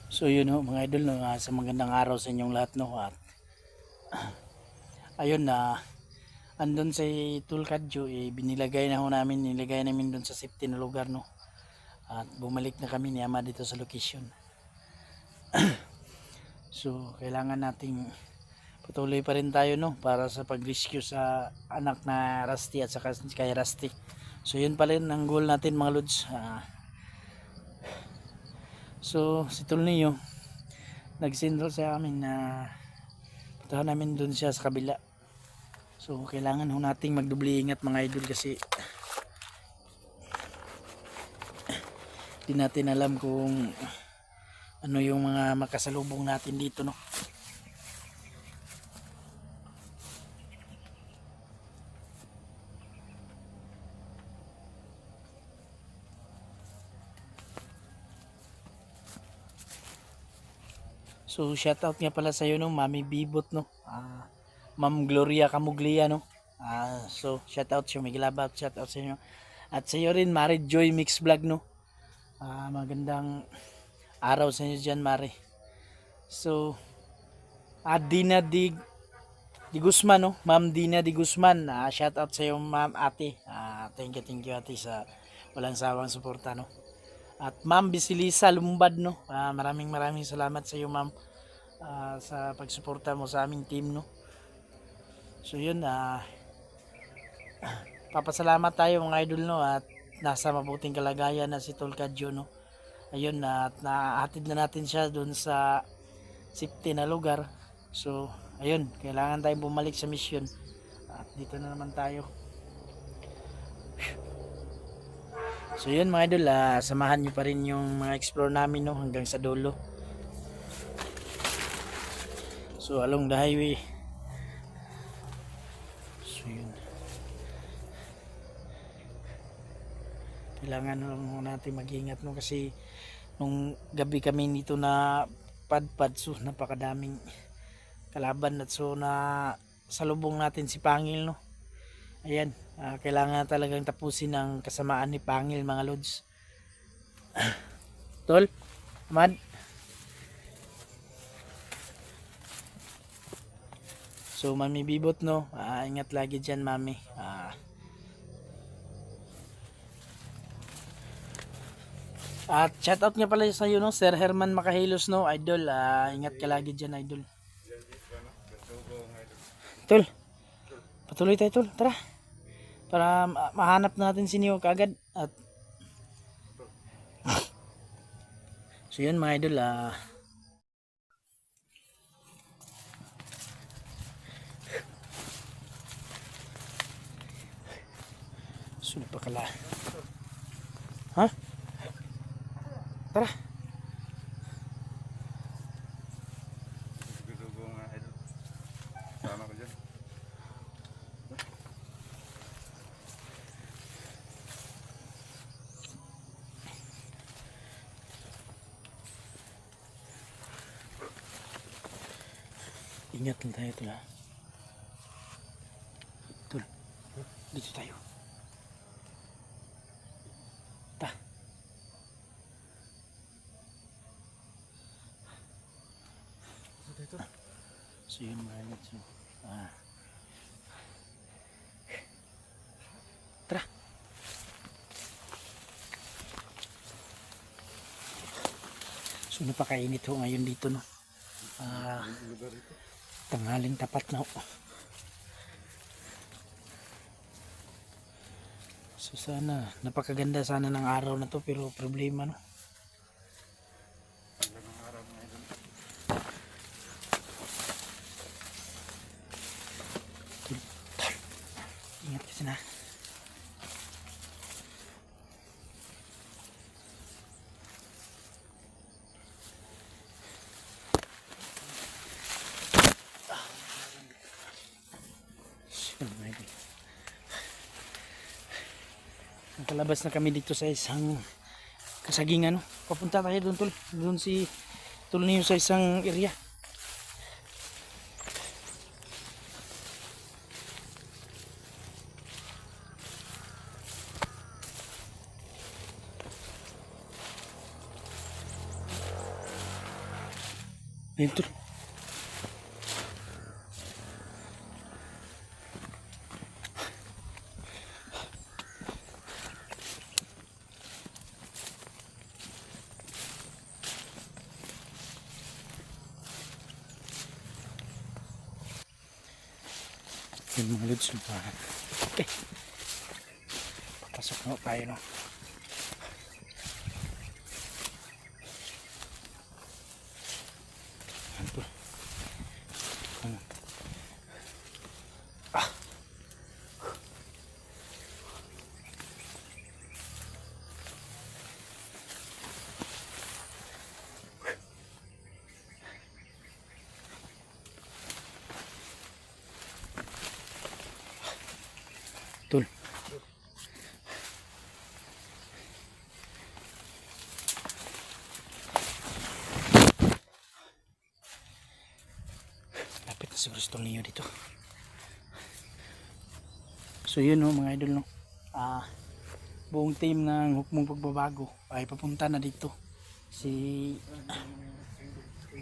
So yun ho mga idol no, sa magandang araw sa inyong lahat no, at ayun na andun sa Tulkadjo binilagay na ho namin, nilagay namin dun sa safety na lugar no, at bumalik na kami ni Ama dito sa location. So kailangan nating patuloy pa rin tayo no para sa pag-rescue sa anak na Rusty at saka kay Rusty. So yun pa rin ang goal natin mga lods. So si Tulnio nag-send sa amin na puntahan namin dun siya sa kabila. So kailangan ho nating magdubli ingat mga idol kasi di natin alam kung ano yung mga makasalubong natin dito no. So shout out nga pala sa iyo no, Mami Bibot no. Ma'am Gloria Camuglia no. So shout out sa Miglabat, shout out sa inyo. At sa iyo rin Mari Joy Mix Vlog no. Magandang araw sa inyo diyan Mari. So Dina Di Guzman no, Ma'am Dina Di Guzman. Shout out sa iyo Ma'am Ate. Thank you Ate sa walang sawang suporta no. At Ma'am Bisilisa Lumbad no. Maraming salamat sa iyo Ma'am sa pagsuporta mo sa aming team no. So yun papasalamat tayo mga idol no, at nasa mabuting kalagayan na si Tulkadjo no. Ayun at naatid na natin siya doon sa safety na lugar. So ayun, kailangan tayong bumalik sa mission. At dito na naman tayo. So yun mga idol, samahan nyo pa rin yung mga explore namin no, hanggang sa dulo. So along the highway. So yun. Kailangan lang natin mag-ingat no, kasi nung gabi kami nito na padpad, so napakadaming kalaban at so na salubong natin si Pangil no. Ayan, kailangan talagang tapusin ang kasamaan ni Pangil mga lods. Tol, Mad. So Mami Bibot no, ingat lagi dyan Mami. At shout out nga pala sa iyo no, Sir Herman Makahilos no, idol. Ingat ka lagi dyan idol. Tol, patuloy tayo tol, tara. Para mahanap natin si Neo kaagad. At so yun mga idol, so napakala. Ha? Tara. Sama ko dyan. Ingat lang tayo tol ha. Tol, dito tayo. Ta. So yun mga idol. So, tara. So napakainit ho ngayon dito no. Tanghaling tapat na ho. So sana napakaganda sana ng araw na to, pero problema no. Ingat kasi na. Nakalabas na kami dito sa isang kasagingan no. Papunta tayo doon tol. Doon si Tulnio sa isang area. Ayun tol. Yung mga lods. Okay. Papasok na tayo no. Ayun tol. Ah. Tol. Lapit na siguro sa niyo dito. So yun no mga idol no. Buong team ng Hukmong Pagbabago ay papunta na dito.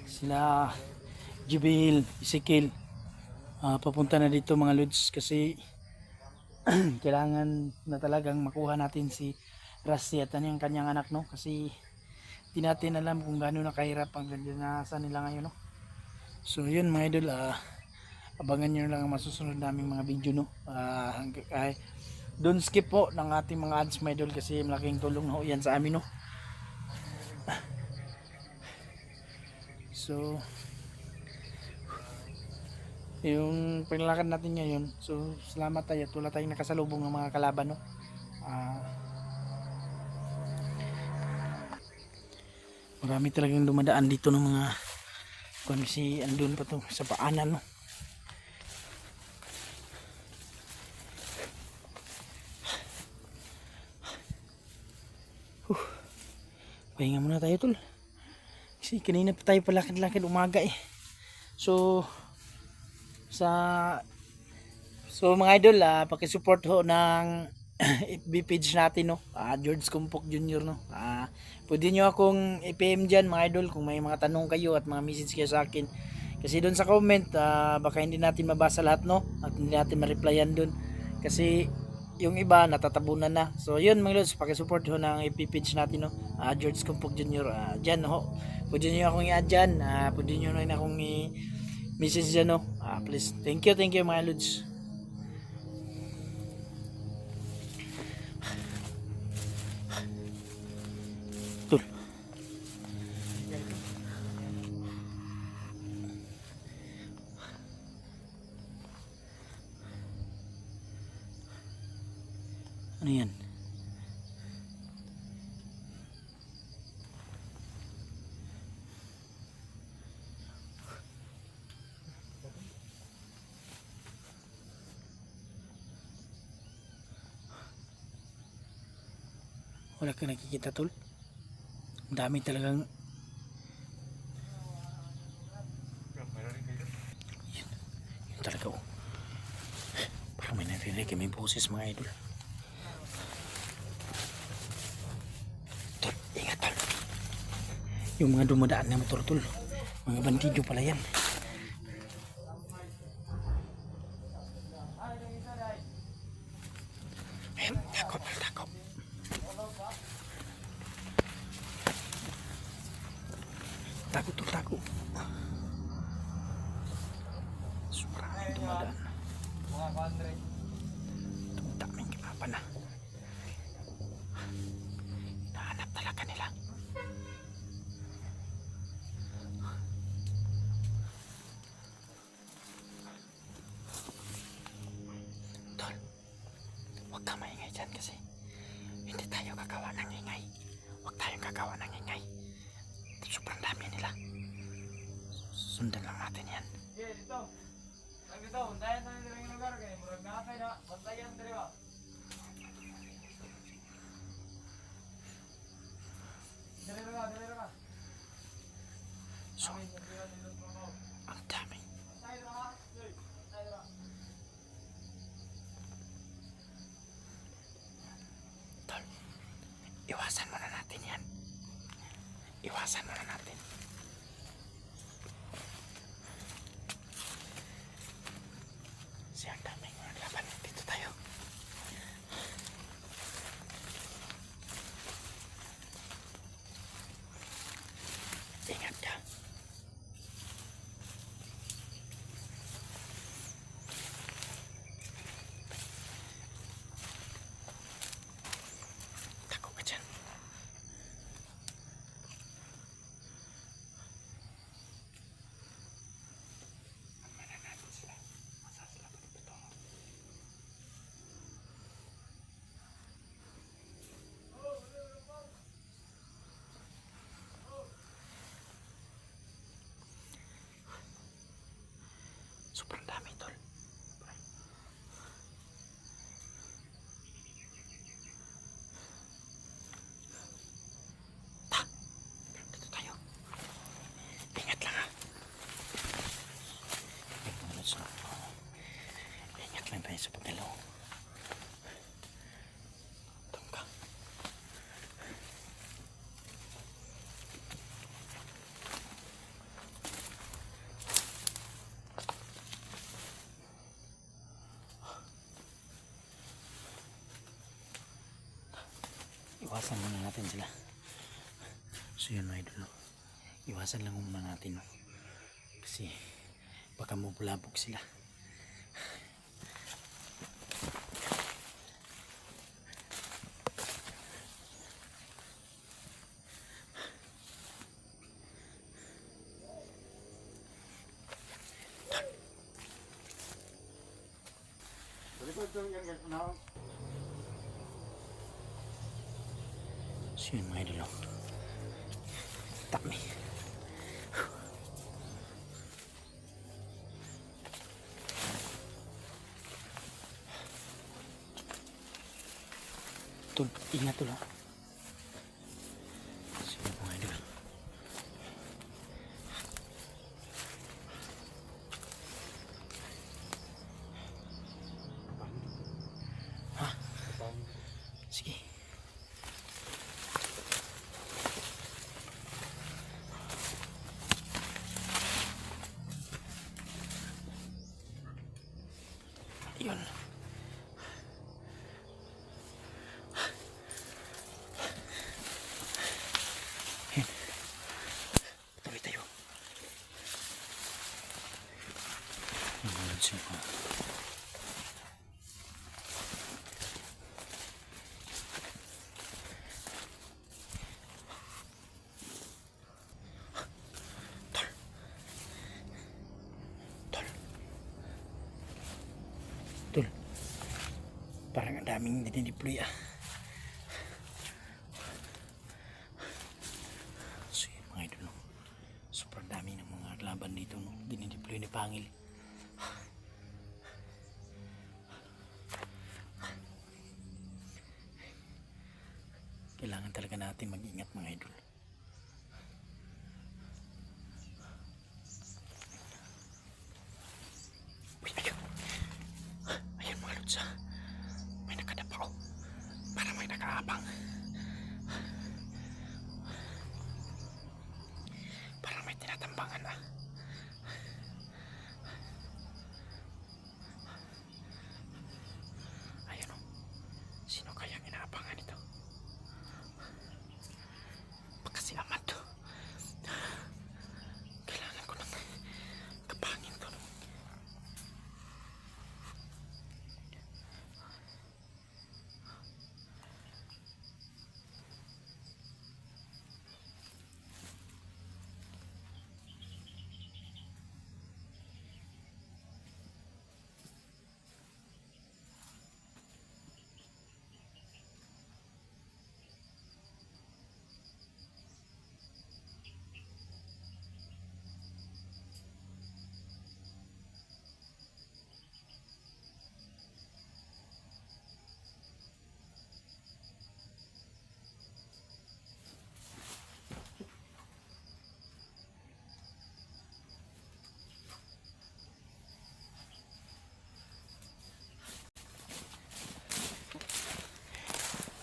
Sila Jubil, Ezekiel papunta na dito mga lods kasi kailangan na talagang makuha natin si Rusty at yung kanyang anak no kasi di natin alam kung gaano nakahirap ang nasa nila ngayon no. So yun mga idol, abangan nyo lang ang masusunod naming mga video no. Don't skip po ng ating mga ads mga idol kasi malaking tulong ho yan sa amin no. So yung paglalakad natin ngayon, so salamat tayo at wala tayong nakasalubong ng mga kalaban no. Marami talagang dumadaan dito ng mga kasi andun pa to sa paanan no. Pahinga muna tayo tol kasi kanina pa tayo palakad-lakad umaga eh. So mga idol, pakisupport ho ng FB page natin no, George Kumpok Jr. no. Pwede nyo akong i-PM dyan mga idol kung may mga tanong kayo at mga message kayo sa akin kasi doon sa comment baka hindi natin mabasa lahat no at hindi natin ma-replyan doon kasi yung iba natatabunan na. So yun mga lods, pakisupport ho ng FB page natin no, George Kumpok Jr. Dyan ho, pwede nyo akong i-add dyan, pwede nyo rin akong message dyan no. Please, thank you mga lods. Tul. Ano yan? Wala ka nakikita tol. Ang dami talagang yun talaga oh. Parang may narinig may boses mga idol. Tol, ingat tol. Yung mga dumadaan na motor tol, mga bandido pala yan. Ayan, takot. Takot. Sobrang dumadaan. Daming kipapan na. Nahanap talaga nila. Tol, huwag ka maingay dyan kasi hindi tayo gagawa ng ingay. Huwag tayong gagawa ng ingay. Sobrang dami nila. Sundan lang natin yan. Dito. Dito, untayan na yung lugar kay murag nakakay na bantayan diri ba. Diri ka. So, ang dami. Tol, iwasan muna natin yan. Iwasan muna natin sila. So yun mga idol, no? Iwasan lang muna natin, no? Kasi baka mabulabog sila. So yun mga idol, no? Takmi. Tol, ingat tol, ha? So yun mga idol. Ha? Sige. Yun. Yun. Tuloy tayo. Yun mga lods, yun mga. Tol. Tol. Tol. Parang ang daming dinideploy, ah. So yun mga idol, no? Sobrang dami ng mga laban dito, no? Dinideploy ni Pangil. Kailangan talaga natin mag-ingat mga idol. Uy, ayun. Ayun mga lods, ah. May nakadapaw. Para may nakaabang. Parang may tinatambangan, ah. Ayun, oh. Sino kayang inaabangan ito? Baka si Amad to. Kailangan ko ng kapangin to, no?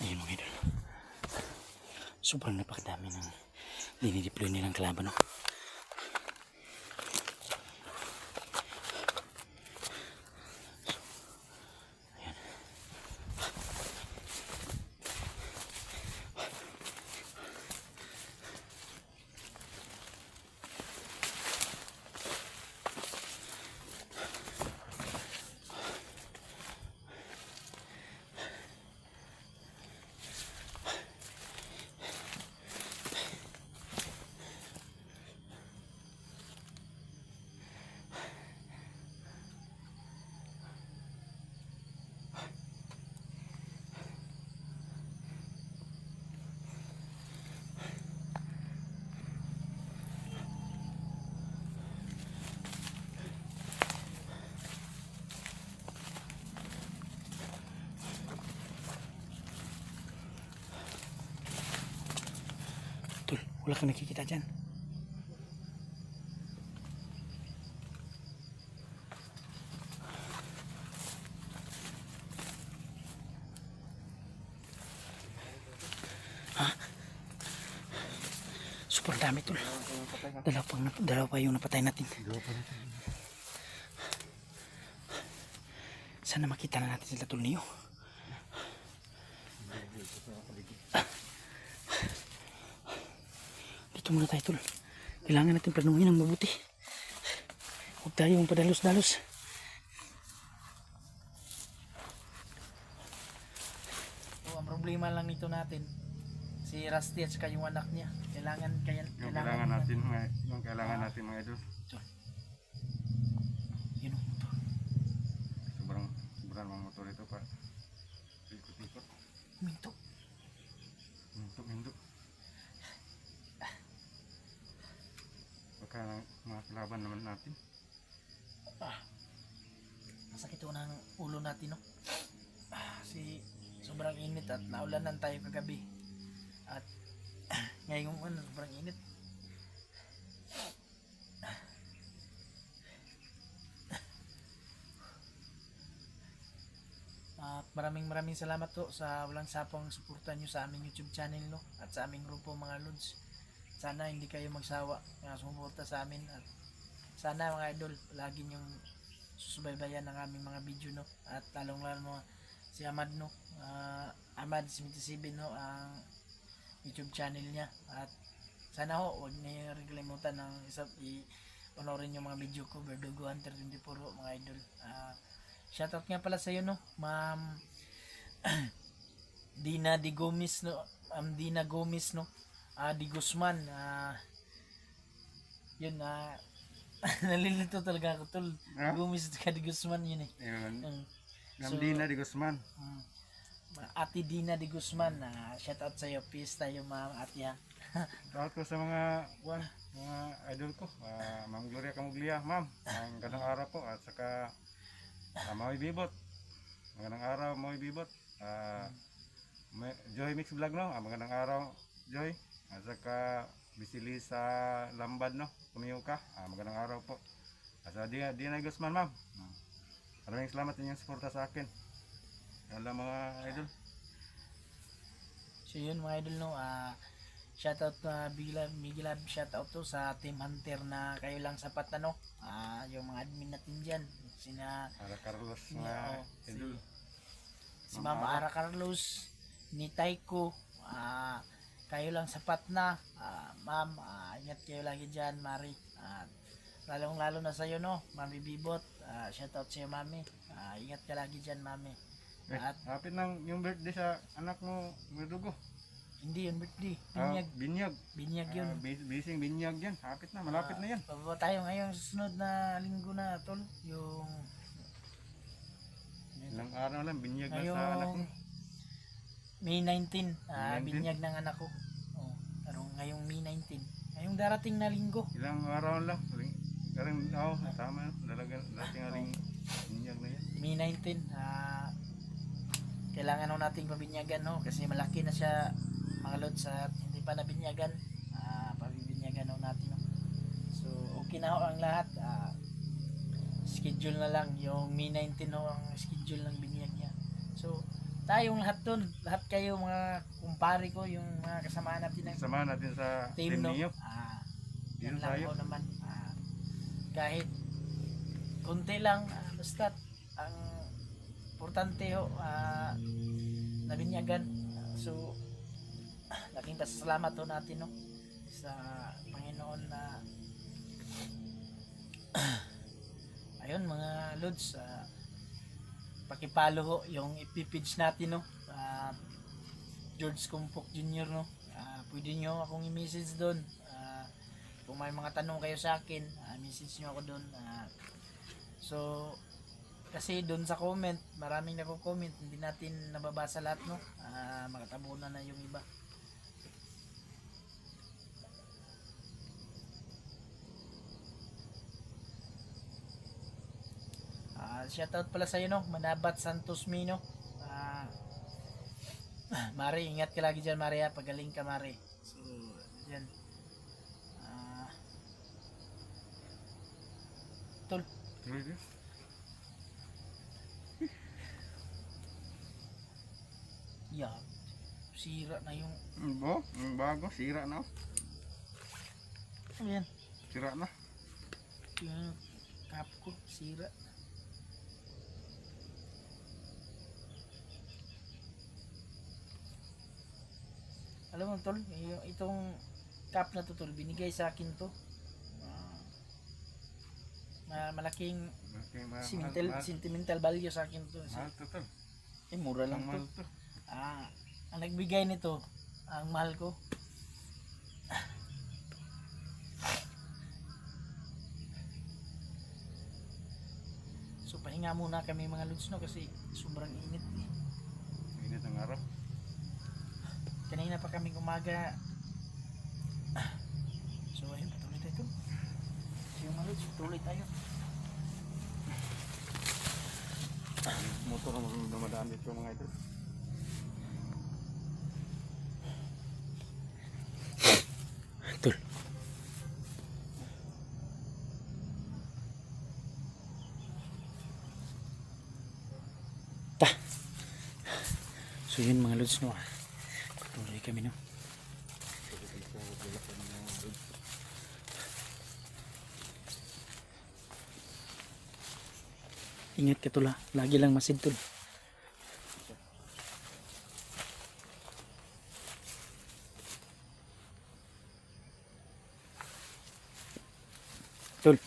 Ayun mga idol. Sobrang napakadami ng dinideploy nilang kalaban, no? Ayan. Tol, wala kang nakikita dyan. Ha? Super dami, tol. Dalawa pa yung napatay natin. Sana makita na natin sila, tol, niyo. Dito muna tayo tol. Kailangan natin planuhin ng mabuti. Huwag tayong padalos-dalos. So, ang problema lang nito natin, si Rusty at saka yung anak niya. Kailangan Yung kailangan natin mga idol. Yun ang motor. Sobrang mga motor ito pa. Ikot-ikot. Minto. Hintuk. Baka mga kalaban naman natin. Masakit ito ng ulo natin, no? Sobrang init at naulanan tayo kagabi. At ngayon sobrang init. At maraming salamat po sa walang sapang suporta nyo sa aming YouTube channel, no? At sa aming grupo mga lods. Sana hindi kayo magsawa na sumuporta sa amin. At sana mga idol, lagi nyong susubaybayan ang aming mga video, no? At lalong lalo si Ahmad, no? Ahmad 77, no? Ang YouTube channel niya. At sana ho, huwag niyo rin kalimutan ng panoorin yung mga video ko, Verdugo Hunter 24, mga idol. Shoutout nga pala sa iyo, no? Ma'am Dina Di Gomez, no? Dina Gomez, no? Di Guzman. Yun, nalilito talaga ako, tol. Gomez at Di Guzman, yun eh. Yun. Dina Di Guzman. Ate Dina Di Guzman, shoutout sa iyo. Peace tayo, ma'am ate, ha. Shoutout ko sa mga idol ko. Ma'am Gloria Camuglia, ma'am. Ang gandang araw po at saka Maui Bibot. Magandang araw, Maui Bibot. Joy Mix Vlog, no? Magandang araw, Joy. At saka Bisilisa Lambad, no? Kumiyuka. Magandang araw po. At sa Dina Guzman, ma'am. Maraming salamat inyong suporta sa akin. Yan lang mga idol. So yun mga idol, no? Shoutout na Migilab, shoutout to sa Team Hunter na kayo lang sapat na, no? Yung mga admin natin dyan. Sina Ara Carlos mga idol. Si Mama Ara Carlos, ni Taiko, kayo lang sapat na. Ma'am, ingat kayo lagi dyan, Mari. Lalong lalo na sa'yo, no? Mami Bibot, shoutout sa'yo, Mami. Ingat ka lagi dyan, Mami. At Hapit nang yung birthday sa anak mo, Verdugo. hindi yun birthday, Binyag. binyag yun. Bising binyag yan. Hapit na, malapit na yan. Pababa tayo ngayong susunod na linggo na, tol. Yung Ilang araw lang, binyag na ngayong sa anak mo. May 19, May 19? binyag ng anak ko. Pero ngayong May 19. Ngayong darating na linggo. Ilang araw lang. Tama. Dating aling binyag na yan. May 19. Kailangan ho nating pabinyagan, no? Kasi malaki na siya, mga lods, at hindi pa nabinyagan. Pabibinyagan ho natin, no? So, okay na ho ang lahat. Schedule na lang. Yung May 19 ho ang schedule ng binyag niya. So, tayong lahat dun. Lahat kayo, mga kumpare ko, yung mga kasama natin ng Sama natin sa team, team no? niyo. Yan Dito lang tayo. ho naman. Kahit konti lang, basta ang importante ho, nabinyagan. So, laking pasasalamat ho natin, no? Sa Panginoon na ayun mga lods, pakipalo ho yung ipipage natin, no? George Kumpok Jr., no? Pwede nyo akong i-message doon. Kung may mga tanong kayo sa akin, message nyo ako doon. So, kasi doon sa comment, maraming nako-comment, hindi natin nababasa lahat, no? Makatabunan na yung iba. Shoutout pala sa iyo, no? Manabat Santos Mino. Mari, ingat ka lagi dyan, Mari, ha? Pagaling ka, Mari. So, dyan. Tol. Yeah. Sira na yung... Bago, sira na. Ayan. Sira na. Yung cup ko, sira. Alam mo, tol, itong cup na to tol, binigay sa akin to. Malaking Okay, sentimental value sa akin to. mahal to tol. Mura lang Ang to. mahal to. Ang nagbigay nito, ang mahal ko. So pahinga muna kami mga lods no kasi sobrang init eh. Init ng araw. Kanina pa kaming umaga. So ayun, patuloy tayo. So yung mga lods, patuloy tayo. Motor ang dumadaan dito mga idol. Tol. Ta. So yun mga lods no. Patuloy kami no. Ingat ka tol ha. Lagi lang masid tol. Tol.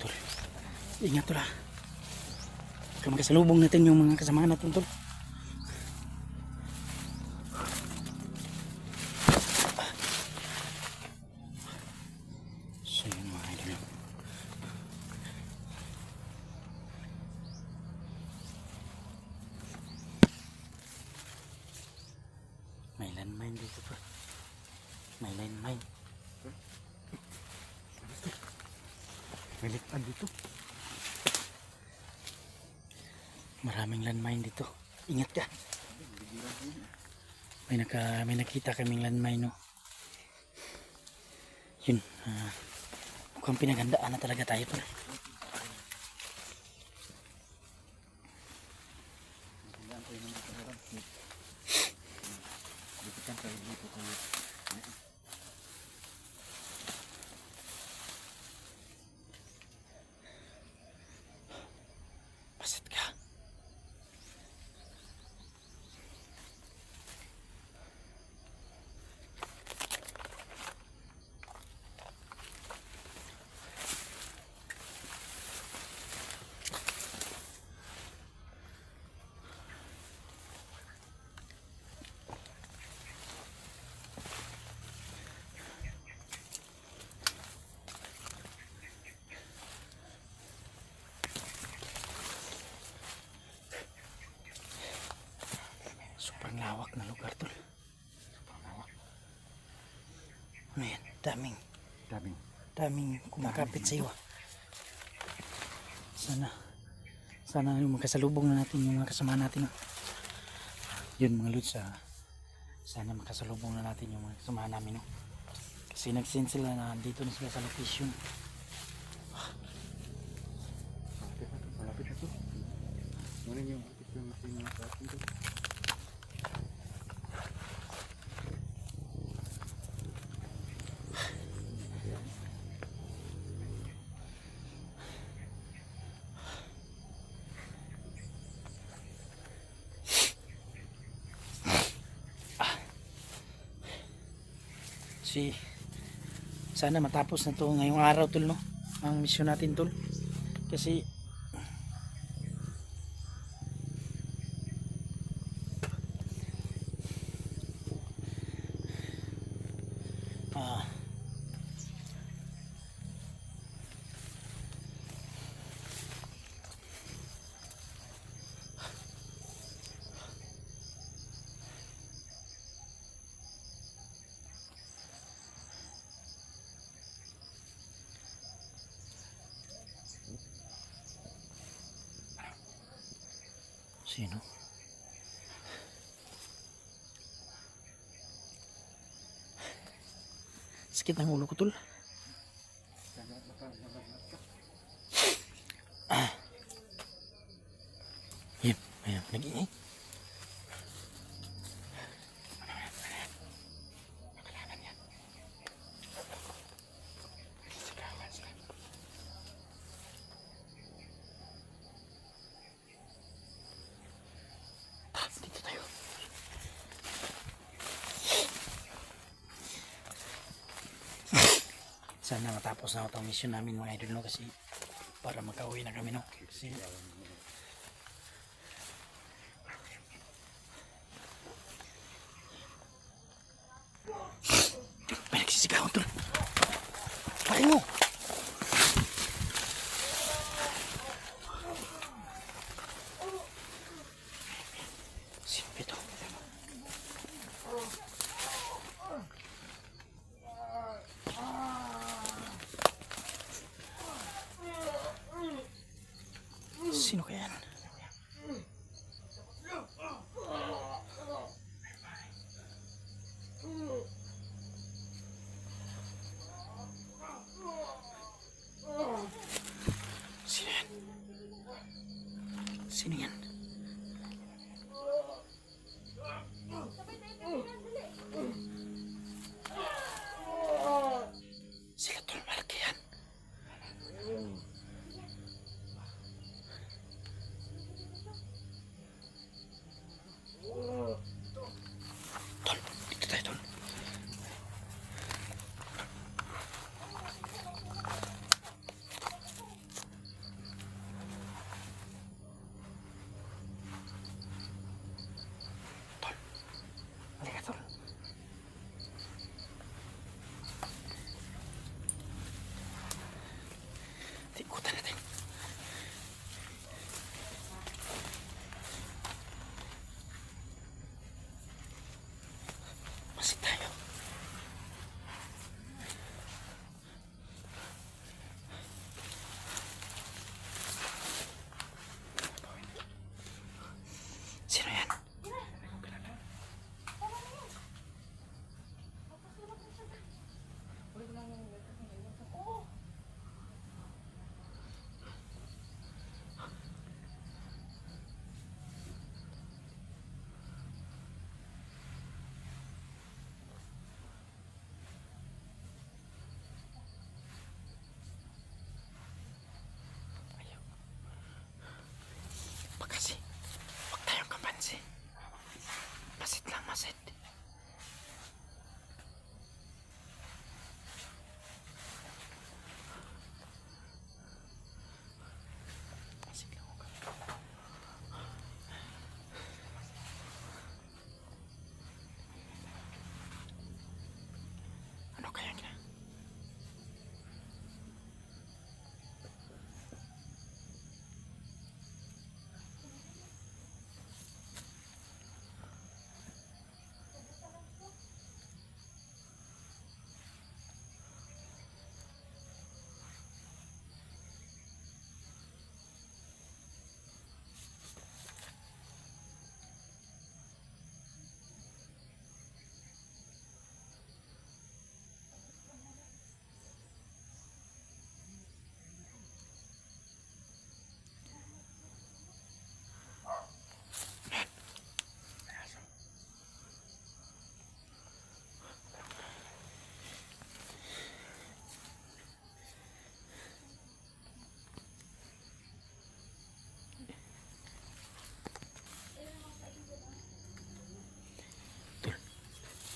Tol. Ingat tol ha. Kaya magkasalubong natin yung mga kasama natin tol. So yun mga idol. May landmine dito pa. May landmine. May lipad dito. Maraming landmine dito. Ingat ka. May nakita kaming landmine no. Yun. Mukhang pinaghandaan na talaga tayo pala. Pasit ka. Super lawak na lugar tol. Ano yan? Daming kumakapit sa iyo. Sana yung makasalubong na natin yung mga kasama natin. Yun mga lods, sana makasalubong na natin yung mga kasama namin. Kasi nag-send sila na dito na sila sa location. Malapit na to. Muna yung artist yung mga sa atin to. Sana matapos na to ngayong araw tol no, ang mission natin tol, kasi sino? Sakit ng ulo ko tol. Yan, ayan, nag-iing. Sana matapos na itong mission namin mga idol no, kasi para makauwi na kami no. Kasi may nagsisigawan tol. Pare mo! Sino ito? Sino kaya yan? Sino yan? Sino yan? Sila tol, malaki yan. Tol, dito tayo tol. Tol, halika tol. Ikutan natin. Masih tayo. Sino yan? Makasih. Huwag tayong kapansin. Masit lang, masit. Masit lang, huwag kang- Ano kaya niya?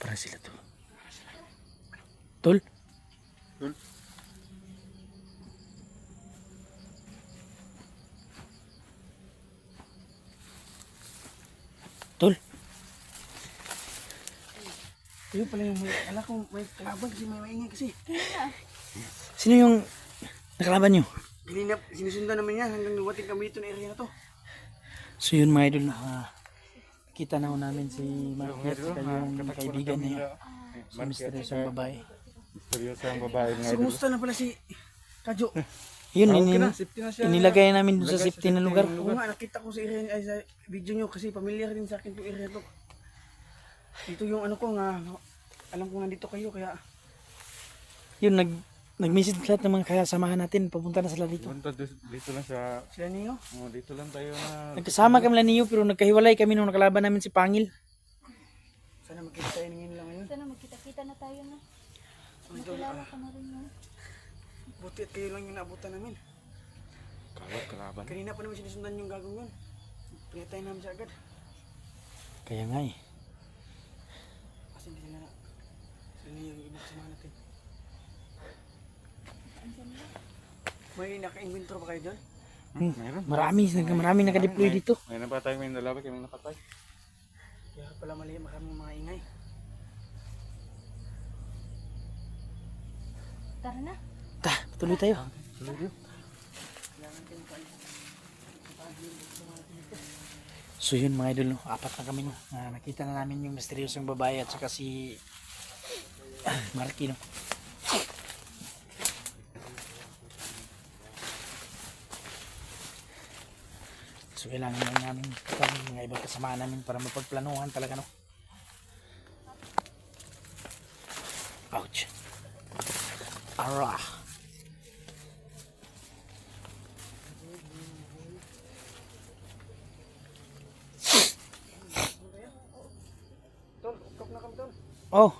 Para sila tol. Tol? Tol? Tol? Ayun pala yung may, alam ko may kalaban kasi may maingay kasi. Sino yung nakalaban nyo? Kanina, sinusundan naman yan hanggang dumating kami dito na area na to. So yun mga idol, kita na ho namin si Mark at saka yung kaibigan niya. Si misteryosong babae. Misteryosong babae mga So, idol. kumusta na pala si Kadyo? Yun, Okay na, safety na siya. inilagay namin dun sa Ilagay safety na sa lugar. safety Oo nga, nakita ko sa area, ay, sa video nyo kasi familiar din sa akin itong area to. Dito yung ano ko nga, alam ko nandito kayo kaya Yun, nag-message lahat ng mga kasamahan natin. Papunta na sila dito. Punta dito lang sa... sila niyo. Oh, dito lang tayo na... Nagkasama kami lang niyo pero nagkahiwalay kami nung nakalaban namin si Pangil. Sana magkita tayo ngayon lang ngayon. Sana magkita-kita na tayo na. Makilala ka na rin yun. Buti at kayo lang yung naabutan namin. Kawat kalaban. Kanina pa naman sinusundan yung gagong yun. Pinatay namin siya agad. Kaya nga eh. Kasi hindi sila na yung ibang kasama natin. May naka-inventor ba kayo dyan? Mayroon. Marami nakadeploy dito. May napatay, may nalabak, may napatay. Kaya pala mali maraming mga ingay. Tara na. Tuloy tayo. So yun mga idol, no? Apat na kami, no? Nakita na namin yung misteryosong babae at saka si Marky, no? So kailangan lang namin kami mga ibang kasama namin para mapagplanuhan talaga, no? Ouch. Arah. Tol, ukap na kami tol. Oh.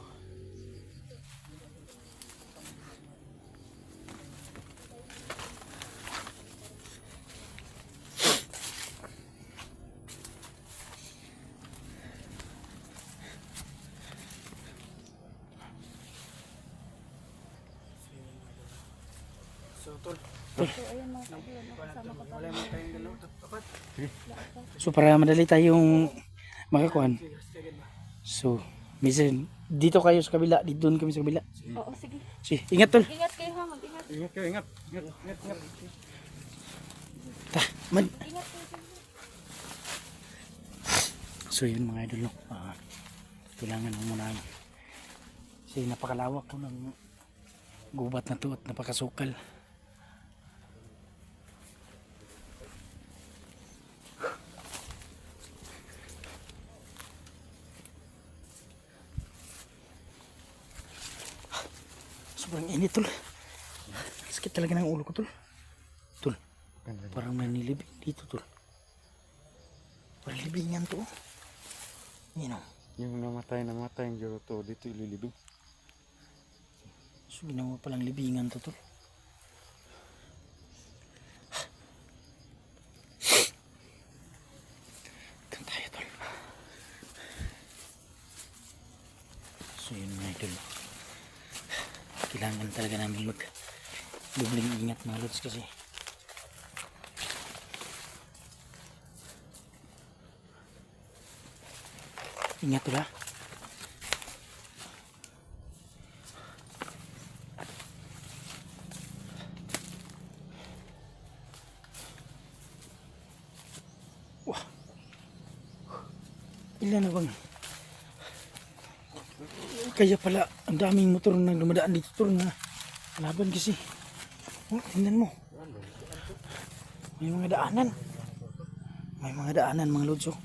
So tol, So, ayun mga kapatid, kasama ko wala mo tayong dalawa. Apat. So para madali tayong makakuan. Sige, sige ba? So, minsan dito kayo sa kabila, dito doon kami sa kabila. Oo, sige. Sige, ingat tol. Ingat kayo ha, mag-ingat. Ingat kayo, ingat. Ingat. Man. Ingat kayo. So yun mga idol, no? Kailangan mo muna kasi napakalawak ko ng gubat na to at napakasukal. Sobrang init tol. Sakit talaga ng ulo ko tol. Tol, parang nanilibing dito tol. Parang libingan to. Yan o. Yung namatay yung Joroto, dito ililibing. So ginawa palang libingan to tol. Kan tayo tol. So yun mga idol. Kailangan talaga namin mag dubling ingat mga lods kasi ingat tol ha. Wah. Ilan na bang kaya pala ang daming motor na dumadaan dito tol na laban kasi. Oh, tingnan mo. May mga daanan. May mga daanan mga lods oh.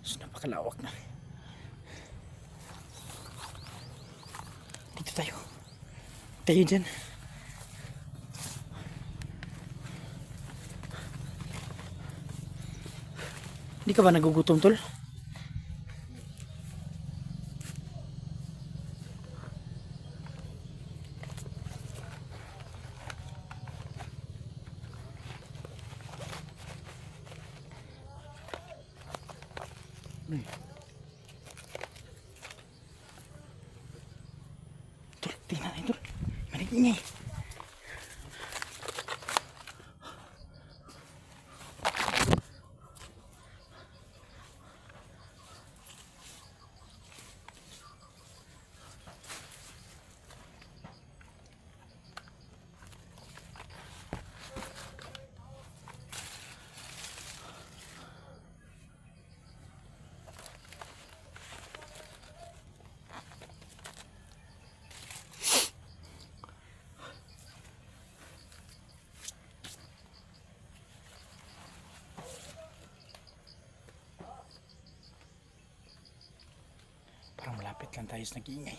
So, napakalawak na. Dito tayo. Tayo dyan. Hindi ka ba nagugutom tol? Tol, tingnan natin tol. Manigingay. Parang malapit lang tayo sa nag-iingay.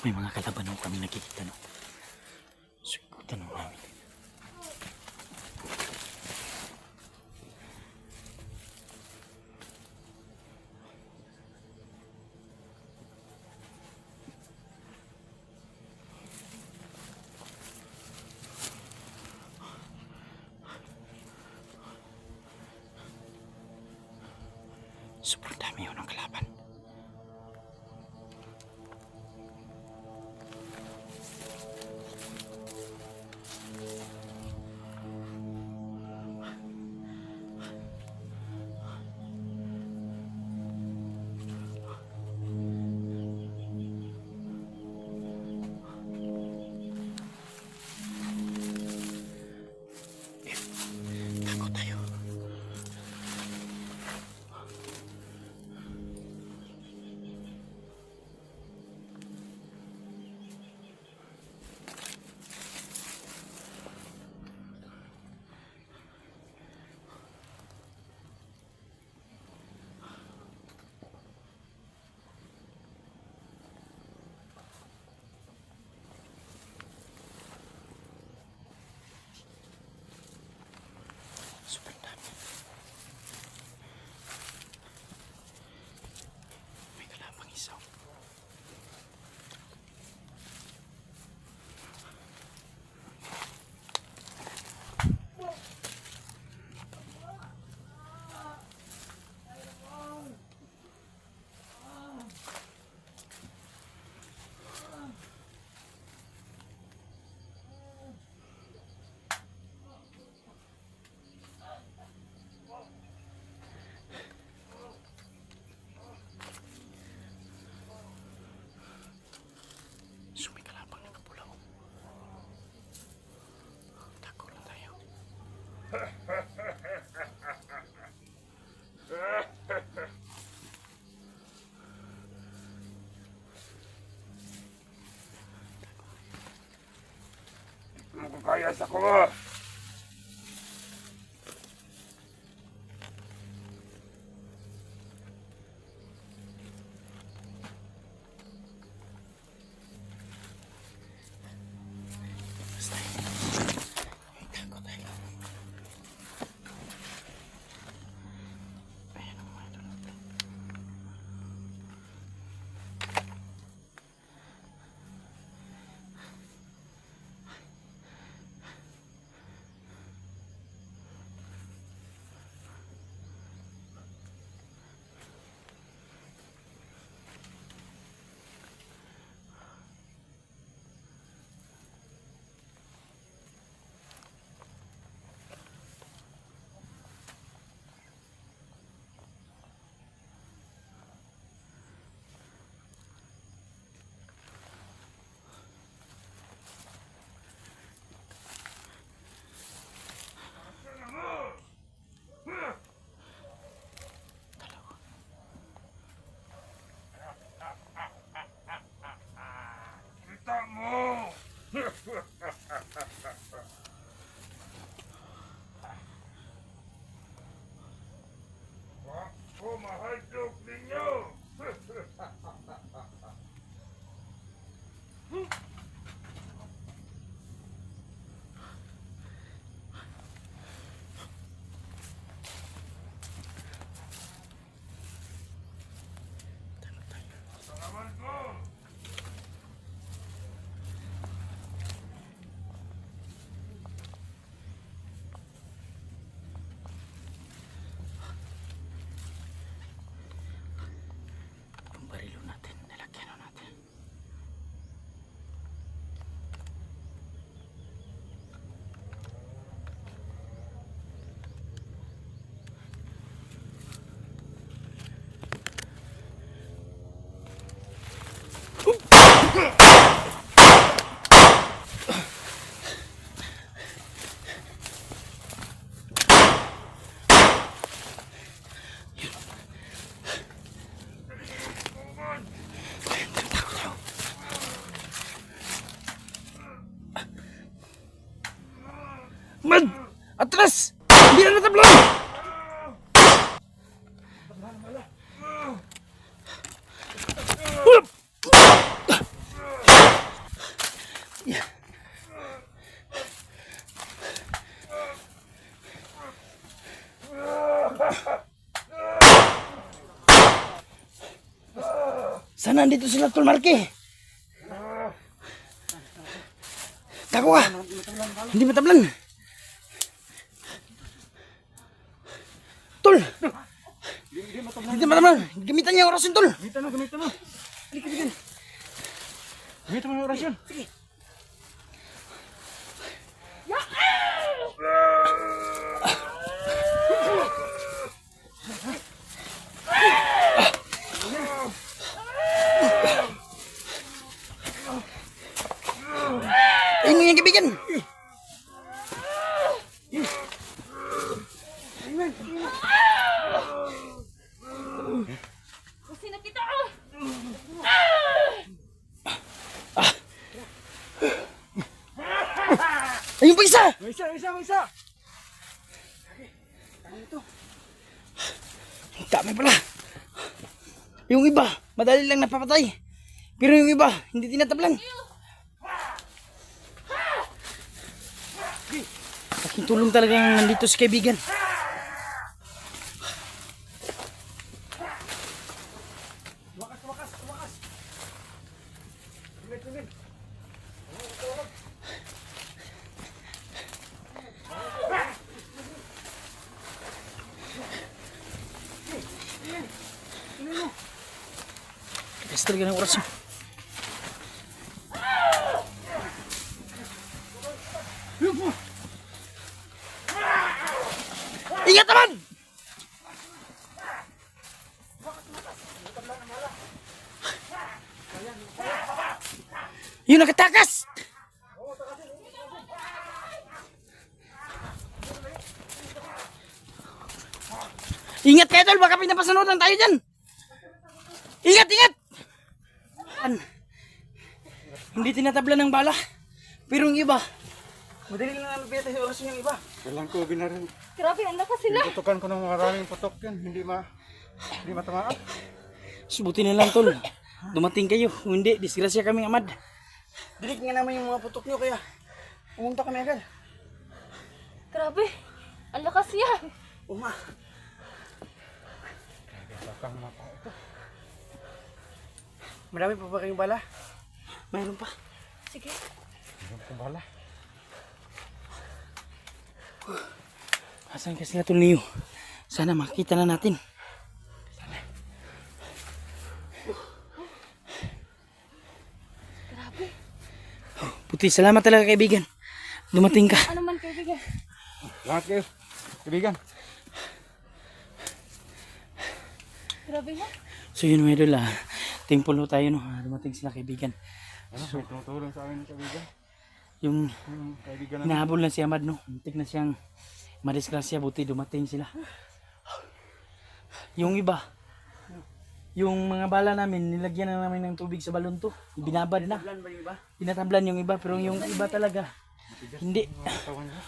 May mga kalaban kami nakikita, no? Sugutan mo namin. Sobrang dami yun ng kalaban. Takot tayo. Super dami. May kalabang isaw. So may kalabang nakapulaw. Takot lang tayo. Makakaya sa ko. Basta ay takot tayo. Ayan ang mga ito natin. Kita mo! Ako mahadlok ninyo! Salamat ko! Ang Sana andito sila, Tol Marky. Tako ka. Hindi matablan. Tol. Hindi matablan. Gamitan niya ang orasyon, Tol. Gamitan mo. Gamitan mo yung orasyon. Sige. Ini yang kaibigan. Kasi nakita. Ayun pa isa. May isa. Dami pala. Yung iba, madali lang napapatay. Pero yung iba, hindi tinatablan. Aking tulong talaga yung nandito si kaibigan. Tigas talaga ng oras yun. Ingat naman! Yun nakatakas! Ingat kayo, Tol, baka pinapasanodan tayo dyan! Ingat! Hindi tinatabla ng bala. Pero yung iba, madali lang nalapit sa oras yung iba. Kailan ko binarin. Grabe, ang lakas sila. Putukan ko ng maraming putok yan. Hindi matamaan. Subuti na lang, Tol. Dumating kayo. Kung hindi, disgrasya kaming amad. Dilig nga naman yung mga putok nyo kaya pumunta kami agad. Grabe, ang lakas niya. Uma. Marami pa ba kayong bala? Mayroon pa. Sige. Bala. Asan ka sila, Tol Neo? Sana makita na natin. Grabe. Puti, salamat talaga kaibigan. Dumating ka. Ano man kaibigan? Lahat kayo. Kaibigan. Grabe ha? So yun mga idol, thankful ho tayo no. Dumating sila kaibigan. Ano? May tumutulong sa amin ng kaibigan. Yung Kaibigan na. hinahabol na si Amad no. Muntik na siyang madisgrasya, buti dumating sila. Yung iba, yung mga bala namin, nilagyan na namin ng tubig sa balon to. Binabad na. Plan ba yung iba? Tinatablan yung iba, pero yung iba talaga, hindi. Katawan niya.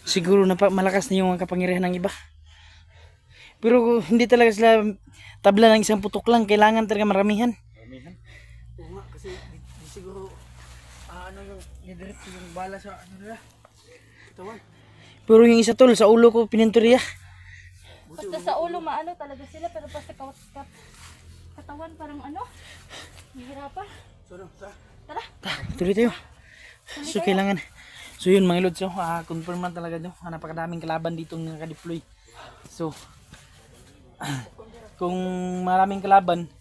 Siguro malakas na yung kapangyarihan ng iba. Pero hindi talaga sila tabla ng isang putok lang. Kailangan talaga maramihan. Oo nga kasi di siguro ano yung didiretso yung bala sa ano nila. Katawan. Pero yung isa, Tol, sa ulo ko pininturya. Basta sa ulo maano talaga sila, pero basta katawan parang ano, mahirapan. So no, sa Tara, Tuloy tayo. So kailangan. So yun mga lods, confirm man talaga nyo. Napakadaming kalaban dito nakadeploy. So kung maraming kalaban,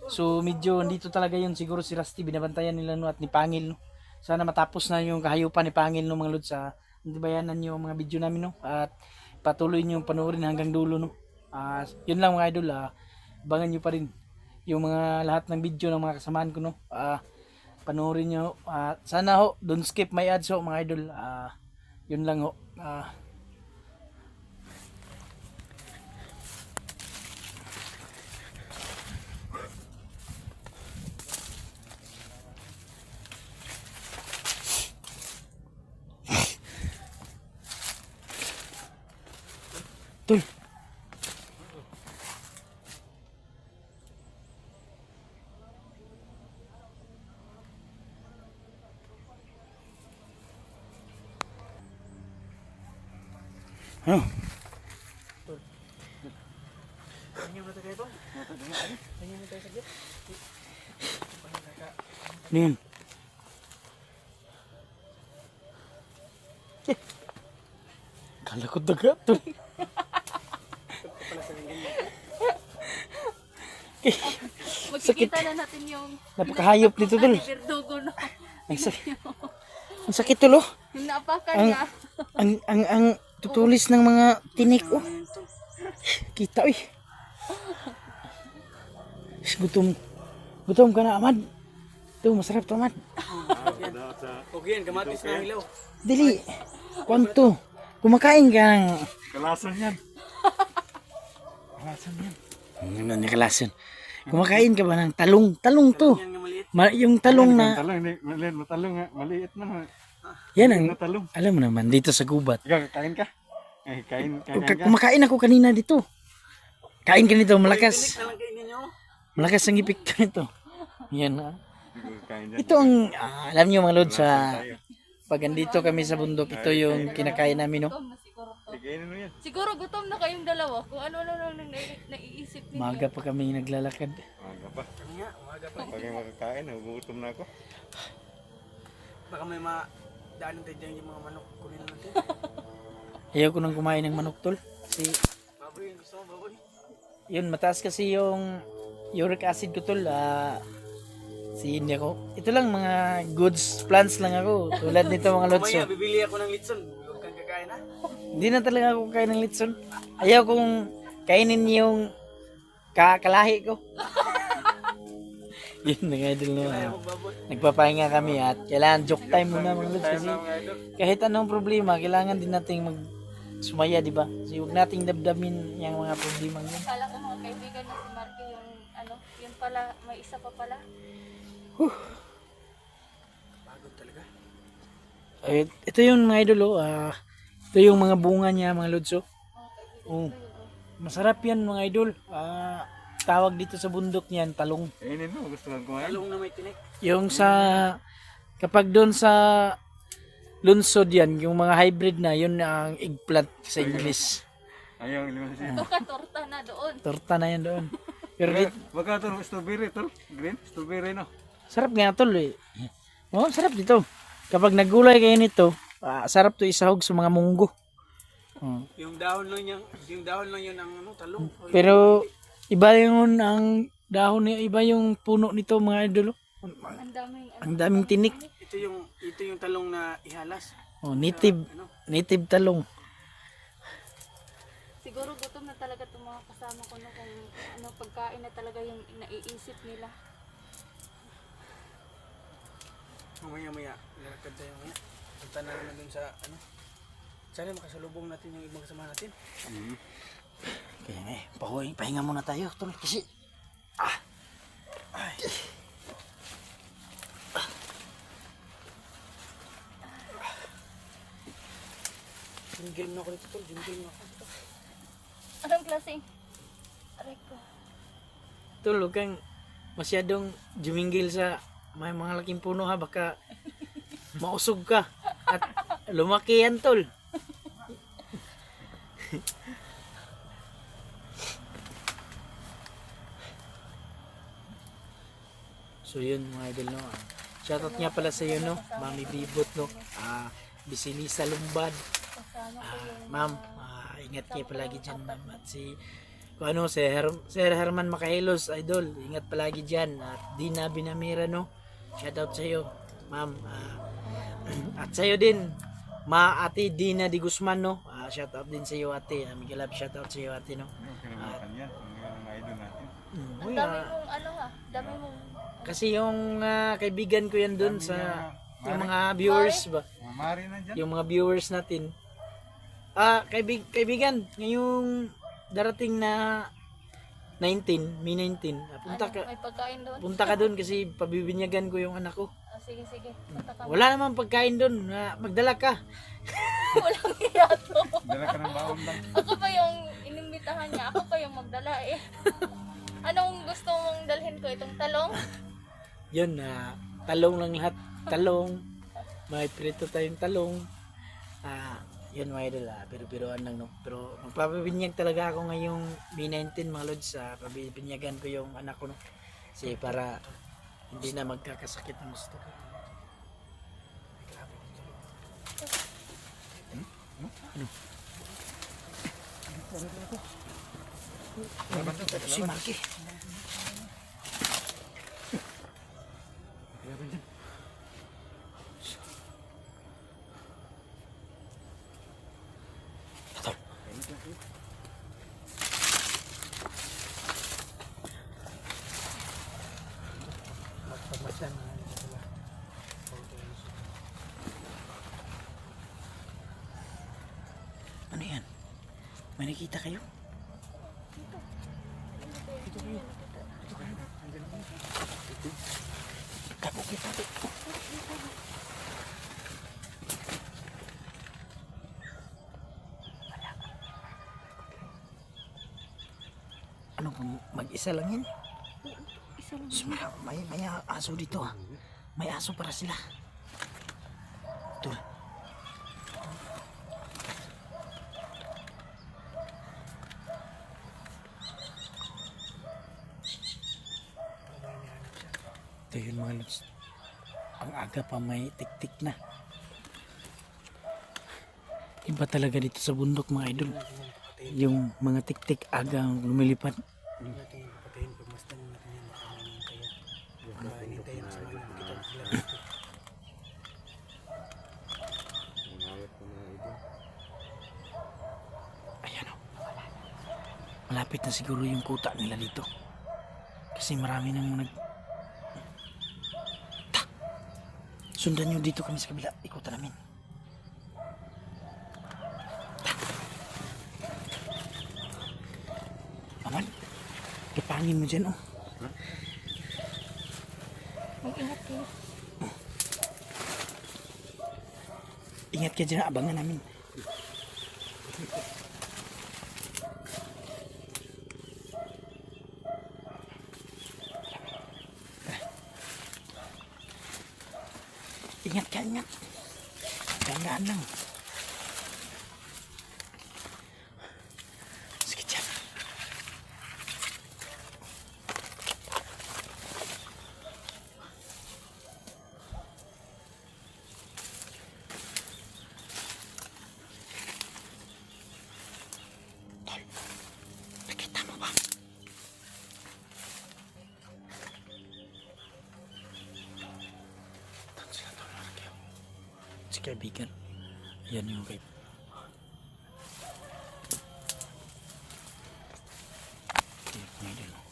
so medyo dito talaga yun. Siguro si Rusty binabantayan nila no, at ni Pangil no. Sana matapos na yung kahayupan ni Pangil no mga lods. Antibayanan nyo mga video namin no. At patuloy nyo panoorin hanggang dulo no. Yun lang mga idol. Abangan nyo pa rin yung mga lahat ng video ng mga kasamaan ko no. Panoorin nyo. Sana ho, don't skip my ads ho mga idol. Yun lang ho. Tol. Ano? Tingnan mo tayo to. Tingnan mo tayo saglit. Ano yun? Eh. Kala ko daga tol. Magkikita na natin yung Napakahayop nito tol. Verdugo no. Ang sakit. Ang sakit tol oh. Yung naapakan Ang, niya. ang tutulis ng mga tinik oh. Kita eh. Gutom. Gutom ka na Amad. Ito masarap to Amad. Okay yan, kamatis na hilaw. Dili. Kwanto. Kumakain ka ng... Kalasan yan. Ano ni kalasan? Kumakain ka ba ng talong? Talong to. Yan nga maliit. Yung talong na... Talong, hindi. Matalong nga. Maliit na. Yan ang... Matalong. Alam mo naman, dito sa gubat. Ikaw, kain ka? Kain ka? Kumakain ako kanina dito. Kain ka nito, malakas. Talang kainin nyo. Malakas ang ipik ka nito. Yan ha. Kain dyan. Ito ang... alam niyo mga lod sa... Pag andito kami sa bundok, ito yung kinakain namin no. Gutom na siguro to. Kainin mo yan. Siguro gutom na kayong dalawa kung ano nang naiisip ninyo. Maga pa kami naglalakad. Maga pa. Nga, umaga pa. Pag makakain, nagugutom na ako. Baka may daanan tayo dyan yung mga manok. Kunin natin. Ayaw ko nang kumain ng manok tol. Kasi Baboy, gusto mo baboy? yun, mataas kasi yung uric acid ko tol. Hindi ako. Ito lang mga goods plants lang ako. Tulad nito mga lods. Mamaya, bibili ako ng litson. Huwag kang kakain ha. Hindi na talaga ako kain ng litson. Ayaw kong kainin yung kalahi ko. Yun mga idol no. Baboy. Nagpapahinga kami at kailangan joke time muna mga lods kasi kahit anong problema, kailangan din nating sumaya, di ba? So huwag nating dabdamin yung mga problema yun. Kala ko mga kaibigan na si Marky yung ano, yun pala, may isa pa pala. Pagod talaga. Ay, ito yung mga idol ito yung mga bunga niya mga lods oh. Masarap yan mga idol. Tawag dito sa bundok niyan talong. Kainin mo, gusto lang kumain. Talong na may tinik. Yung sa kapag doon sa lunsod yan, yung mga hybrid na, yun ang eggplant sa English. Ayaw, iliman siya. Baka torta na doon. Torta na yan doon. Pero dito, Baka ito, strawberry, tol. Green, strawberry, no? sarap nga tol eh. Oh, sarap dito. Kapag nagulay kayo nito, sarap to isahog sa mga munggo. Oh. Yung dahon lang yun ang ano, talong. Pero iba yung ang dahon niya, iba yung puno nito mga idol. Ang daming ano. Ang daming tinik. Ito yung talong na ihalas. Oh, native talong. Siguro gutom na talaga itong mga kasama ko no, kung ano pagkain na talaga yung naiisip nila. Mamaya, lalakad tayo mamaya. Punta na naman dun sa ano. Sana makasalubong natin yung ibang kasama natin. Kaya pahinga muna tayo tol kasi Jingle na ako dito tol, jingle na ako dito. Anong klaseng? Aray ko. tol, huwag kang masyadong jumingil sa may mga laking puno ha, baka mausog ka at lumaki yan tol. So yun mga idol no. Shoutout nga pala sa iyo no, Mami Bibot no. Bisilisa Lumbad. Ma'am, ingat kayo palagi diyan ma'am. At si Sir Herman Makahilos idol, ingat palagi diyan. At Dina Binamira no. Shoutout sa iyo, ma'am. At sa iyo din, Ate Dina Di Guzman no. Shoutout din sa iyo ate. Miguel Love, shoutout sa iyo ate no. Kinamakan yan. Ang mga idol natin. Ang dami mong ano ha, dami mong Kasi yung kaibigan ko yan dun sa yung mga viewers ba? Mamari na dyan. Yung mga viewers natin. Kaibigan, ngayong darating na 19, May 19. may pagkain doon. Punta ka dun kasi pabibinyagan ko yung anak ko. Sige, punta ka. Wala namang pagkain dun. Magdala ka. Walang iya to. Dala ka ng baon lang. Ako pa yung inimbitahan niya, ako pa yung magdala eh. Anong gusto mong dalhin ko? Itong talong? Yun, talong lang lahat. Talong. May prito tayong talong. Yun mga idol, pero-piroan lang no. Pero magpapabinyag talaga ako ngayong May 19 mga lods. Pabibinyagan ko yung anak ko no. Kasi para Hindi na magkakasakit ng gusto ko. Si Marky. Ano yan? May nakita kayo? Tago kita. Ano kung mag-isa lang yan? Isa lang. May aso dito ah. May aso para sila. Ito. Ito yun mga lods. Ang aga pa may tik-tik na. Iba talaga dito sa bundok mga idol. Yung mga tik-tik aga ang lumilipad. Hindi natin yung papatayin. Pagmasdan natin yan. Baka may hinihintay yan. Baka hinihintay yan sa mga nakita sila. Ayan o. Malapit na siguro yung kuta nila dito. Kasi marami nang sundan nyo dito kami sa kabila. Ikutan namin. Aman. Ipangin mo dyan oh. Mag-ingat kayo. Ingat ka dyan. Abangan namin. Ingat ka, ingat. Dahan-dahan lang. Sige dyan. Tol, nakita mo ba? Doon sila, tol, Marky. Si kaibigan. Yan yung kay... Tingnan din oh.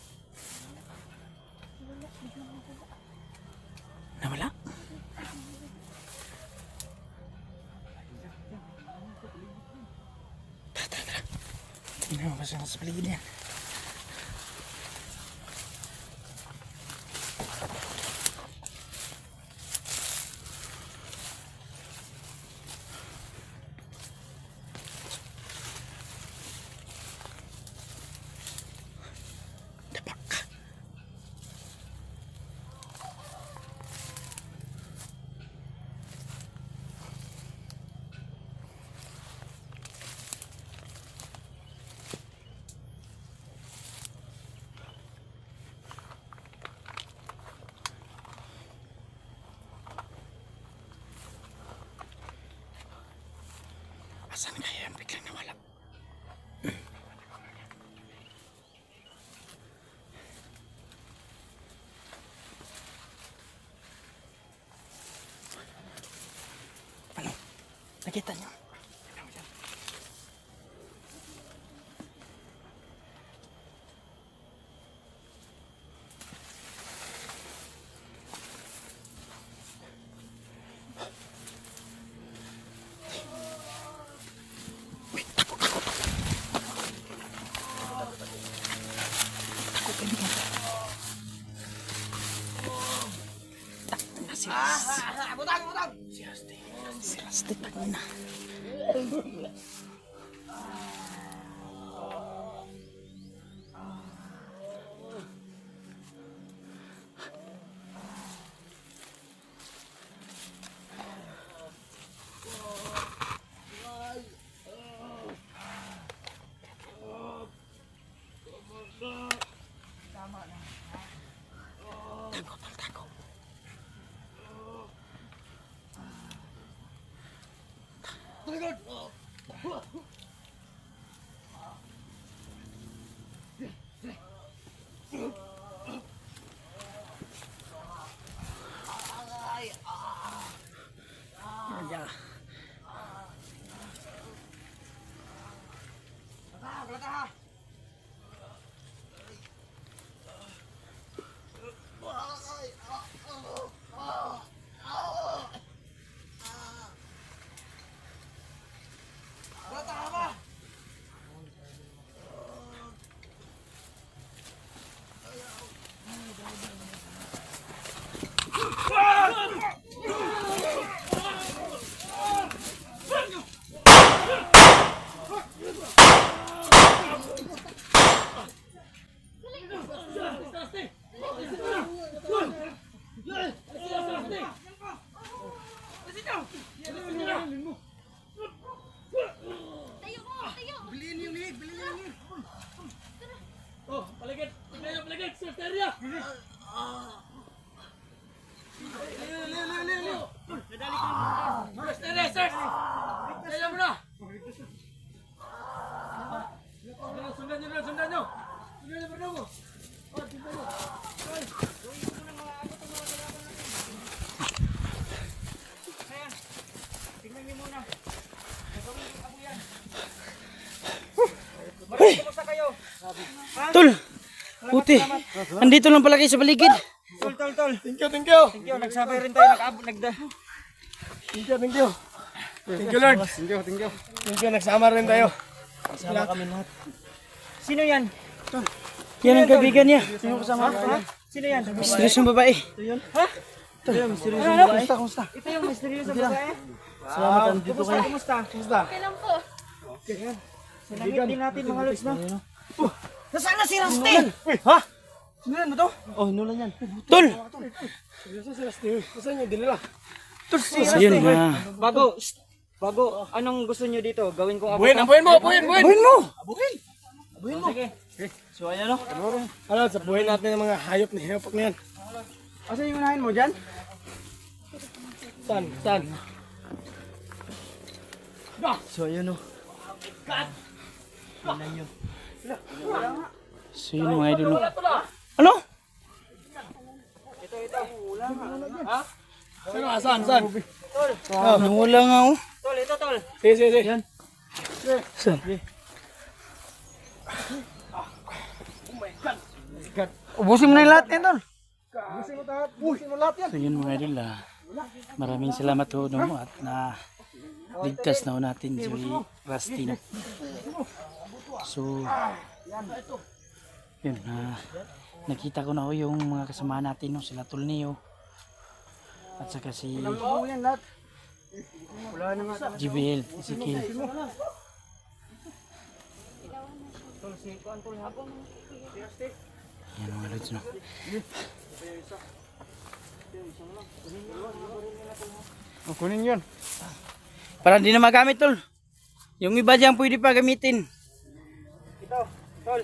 Nawala? Tara, tara, tara. Tingnan mo ba sa paligid niya? Dapak ka. Asan kaya yung biglang nawala? Ano? Nakita niyo? Wait, takot, takot. Takot ka niya. Takot na si Rusty. Si Rusty. Si Rusty, takot na. Takot, takot. Tayo mo, tayo. Tol! Puti! Andito lang pala kayo sa paligid. Thank you. Nagsabay rin tayo. Thank you. Thank you, Lord. Thank you, nagsama rin tayo. Sama kami lahat. Sino yan? Yan ang kaibigan niya. Sino kasama? Sino yan? Misteryosong babae. Kumusta? Ito yung misteryoso babae. Salamat, andito kayo. Kumusta? Okay lang po. Sinamit din natin mga lods, no? Nasaan na si Rusty? Ha? Sino yan ba to? Oh, hinulan yan. Tol! Saan yung dinala? So yun nga. Bago, anong gusto nyo dito? Gawin ko Buhin mo! Sige. So ayan o. Ano, sa buhay natin ng mga hayop na hayop na yan. Asan yung unahin mo dyan? Saan? So ayan o. So yun mga idol. Ano? Saan? Nawala nga o. Tol, ito tol. Sige. Saan? Ubusin mo na yung lahat yan, tol. So yun mga idol, maraming salamat ho no, at na ligtas na ho natin si Rusty no. So yun, nakita ko na ho yung mga kasama natin no, sila Tulneo at saka si JBL, Ezekiel. Yan mga lods no. Kunin yun. Para hindi na magamit tol. Yung iba dyan pwede pa gamitin. Ito, tol.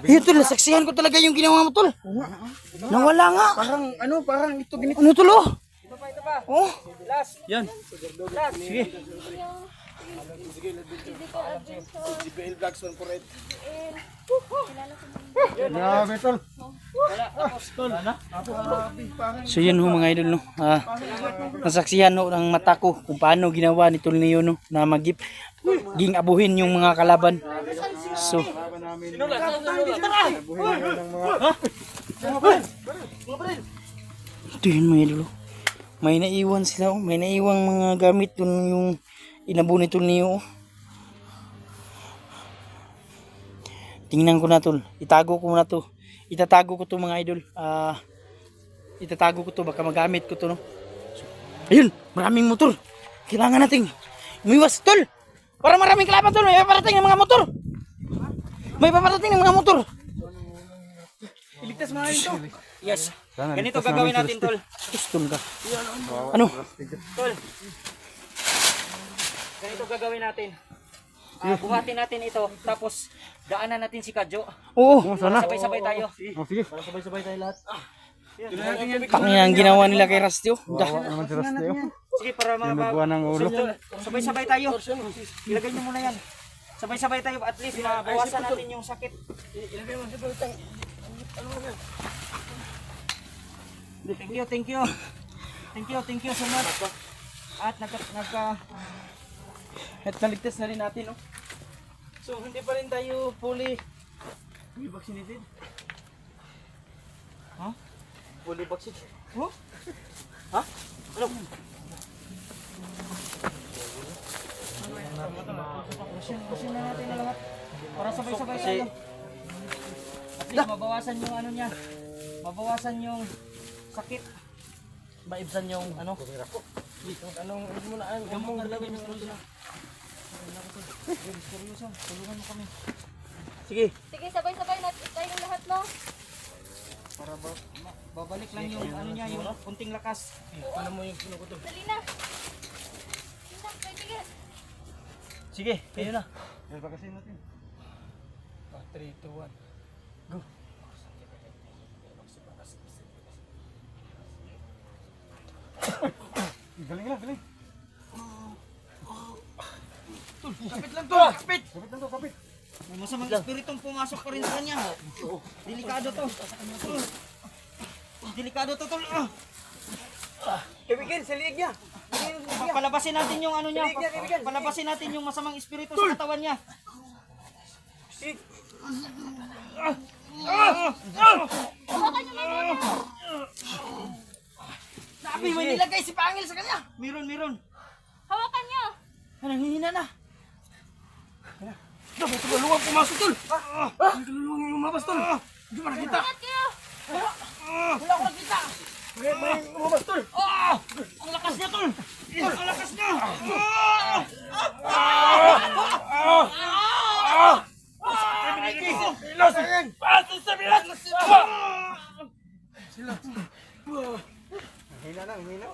Eh tol, nasaksihan ko talaga yung ginawa mo tol. Nawala nga. Parang ito ganito. Ano tol oh? Ito pa. Oh. Last. Yan. Last. Sige. JBL Vlogs 148. Grabe tol. So yun ho mga idol no. Nasaksihan no ng mata ko kung paano ginawa ni Tulneo no na magip ging abuhin yung mga kalaban. So ito yun mga idol. May naiwan sila oh. May naiwang mga gamit dun yung inabo ni Tulneo. Tingnan ko na tol. Itago ko na to. Itatago ko to mga idol. Itatago ko to baka magamit ko to no. So, ayun, maraming motor. Kailangan nating umiwas tol. Para maraming kalaban tol. May paparating ng mga motor. May paparating ng mga motor. Iligtas mo na rin to. Yes. Ganito gagawin natin, tol. Tol ka. Ano? Tol. Ganito gagawin natin. buhatin natin ito. Tapos, daanan natin si Kadyo. Oo. Para sabay-sabay tayo. Oh, sige. Sabay-sabay tayo lahat. Ang ginawa nila kay Rusty, oh. Wawa naman si Rusty, oh. Sige, para Tinubuan ng ulo. sabay-sabay tayo. Ilagay niyo muna yan. Sabay-sabay tayo. At least, mabawasan natin yung sakit. Thank you, thank you. Thank you so much. At At naligtas na rin natin, no? So, hindi pa rin tayo fully vaccinated. Ha? Fully vaccinated. Oh? Ha? Ano? Pusin na natin na lahat. Para sabay-sabay tayo. At least mabawasan yung ano niya. Mabawasan yung sakit. Maibsan yung ano? Anong mo na ang gamong galawin yung ulo na. Seryoso, tulungan mo kami. Sige. Sige, sabay-sabay natin tayong lahat, no? Para babalik lang yung ano niya, yung kunting lakas. Ano mo yung kinukuto? Dali na. Dali na, kaibigan. Sige, kayo na. Yan, pagkasin natin. 3, 2, 1. Galing lang, galing. Kapit lang to! Kapit! Kapit lang to, kapit. May masamang espiritong pumasok pa rin sa kanya. Delikado to. Delikado to, tol. Kaibigan, sa liig niya! Palabasin natin yung ano niya. Palabasin natin yung masamang espiritu sa katawan niya. Sabi, may nilagay si Pangil sa kanya! Meron. Hawakan niyo. Nanghihina na! Dapat tulungan pumasok tol. Tulungan yung lumabas tol. Hindi mo nakita. Ingat kayo. Wala ko nakita! May lumabas tol. Ang lakas niya, tol. Ang lakas niya. Ilos! Pasok sa bilas! Hina na, hina.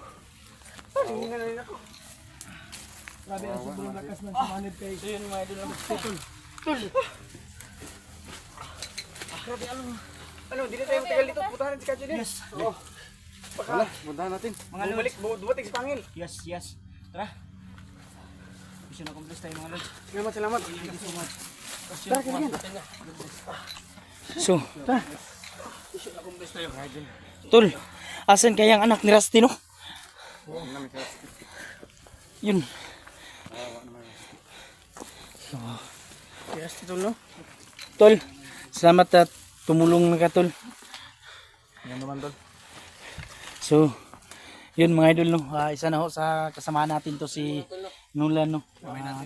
Hingin na rin ako. Grabe ang sobrang lakas ng sumanid kay. So yun mga idol ng tol. Grabe, ano, hindi na tayo matagal dito. Putahan si Kadyo din. Yes. Wala, puntahan natin. Mga Bumalik, lods. dumating si Pangil. Yes. Tara. Mission accomplished tayo mga lods. Salamat. Thank you so much. So, tara. Tol, asan kaya ang anak ni Rusty, no? Yun. Yes, tol no. Tol, salamat at tumulong na ka, tol. Yan naman, tol. So, yun mga idol, no. Isa na ho sa kasama natin to si Nulan, no.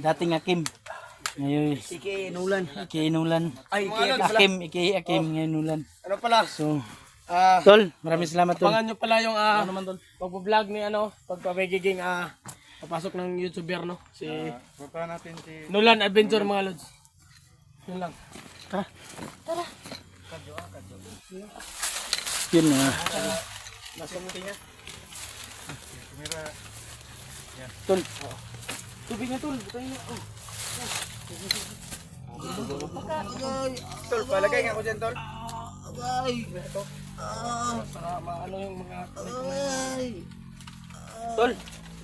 Dating Akim. Ngayon, Sige, Nulan. Ike Nulan. Ay, Ike Akim, ngayon Nulan. Ano pala? So, tol, maraming salamat, tol. Abangan nyo pala yung pag-vlog ni pagpapagiging papasok ng YouTuber no. Si Puntahan natin si... Nulan Adventure mga lods. Yun lang. Yun na. Nasa muti niya. Kamera. Tol, Tubig na tol. Butayin niya. tol, palagay nga ako dyan, tol. Para maano yung mga Tol,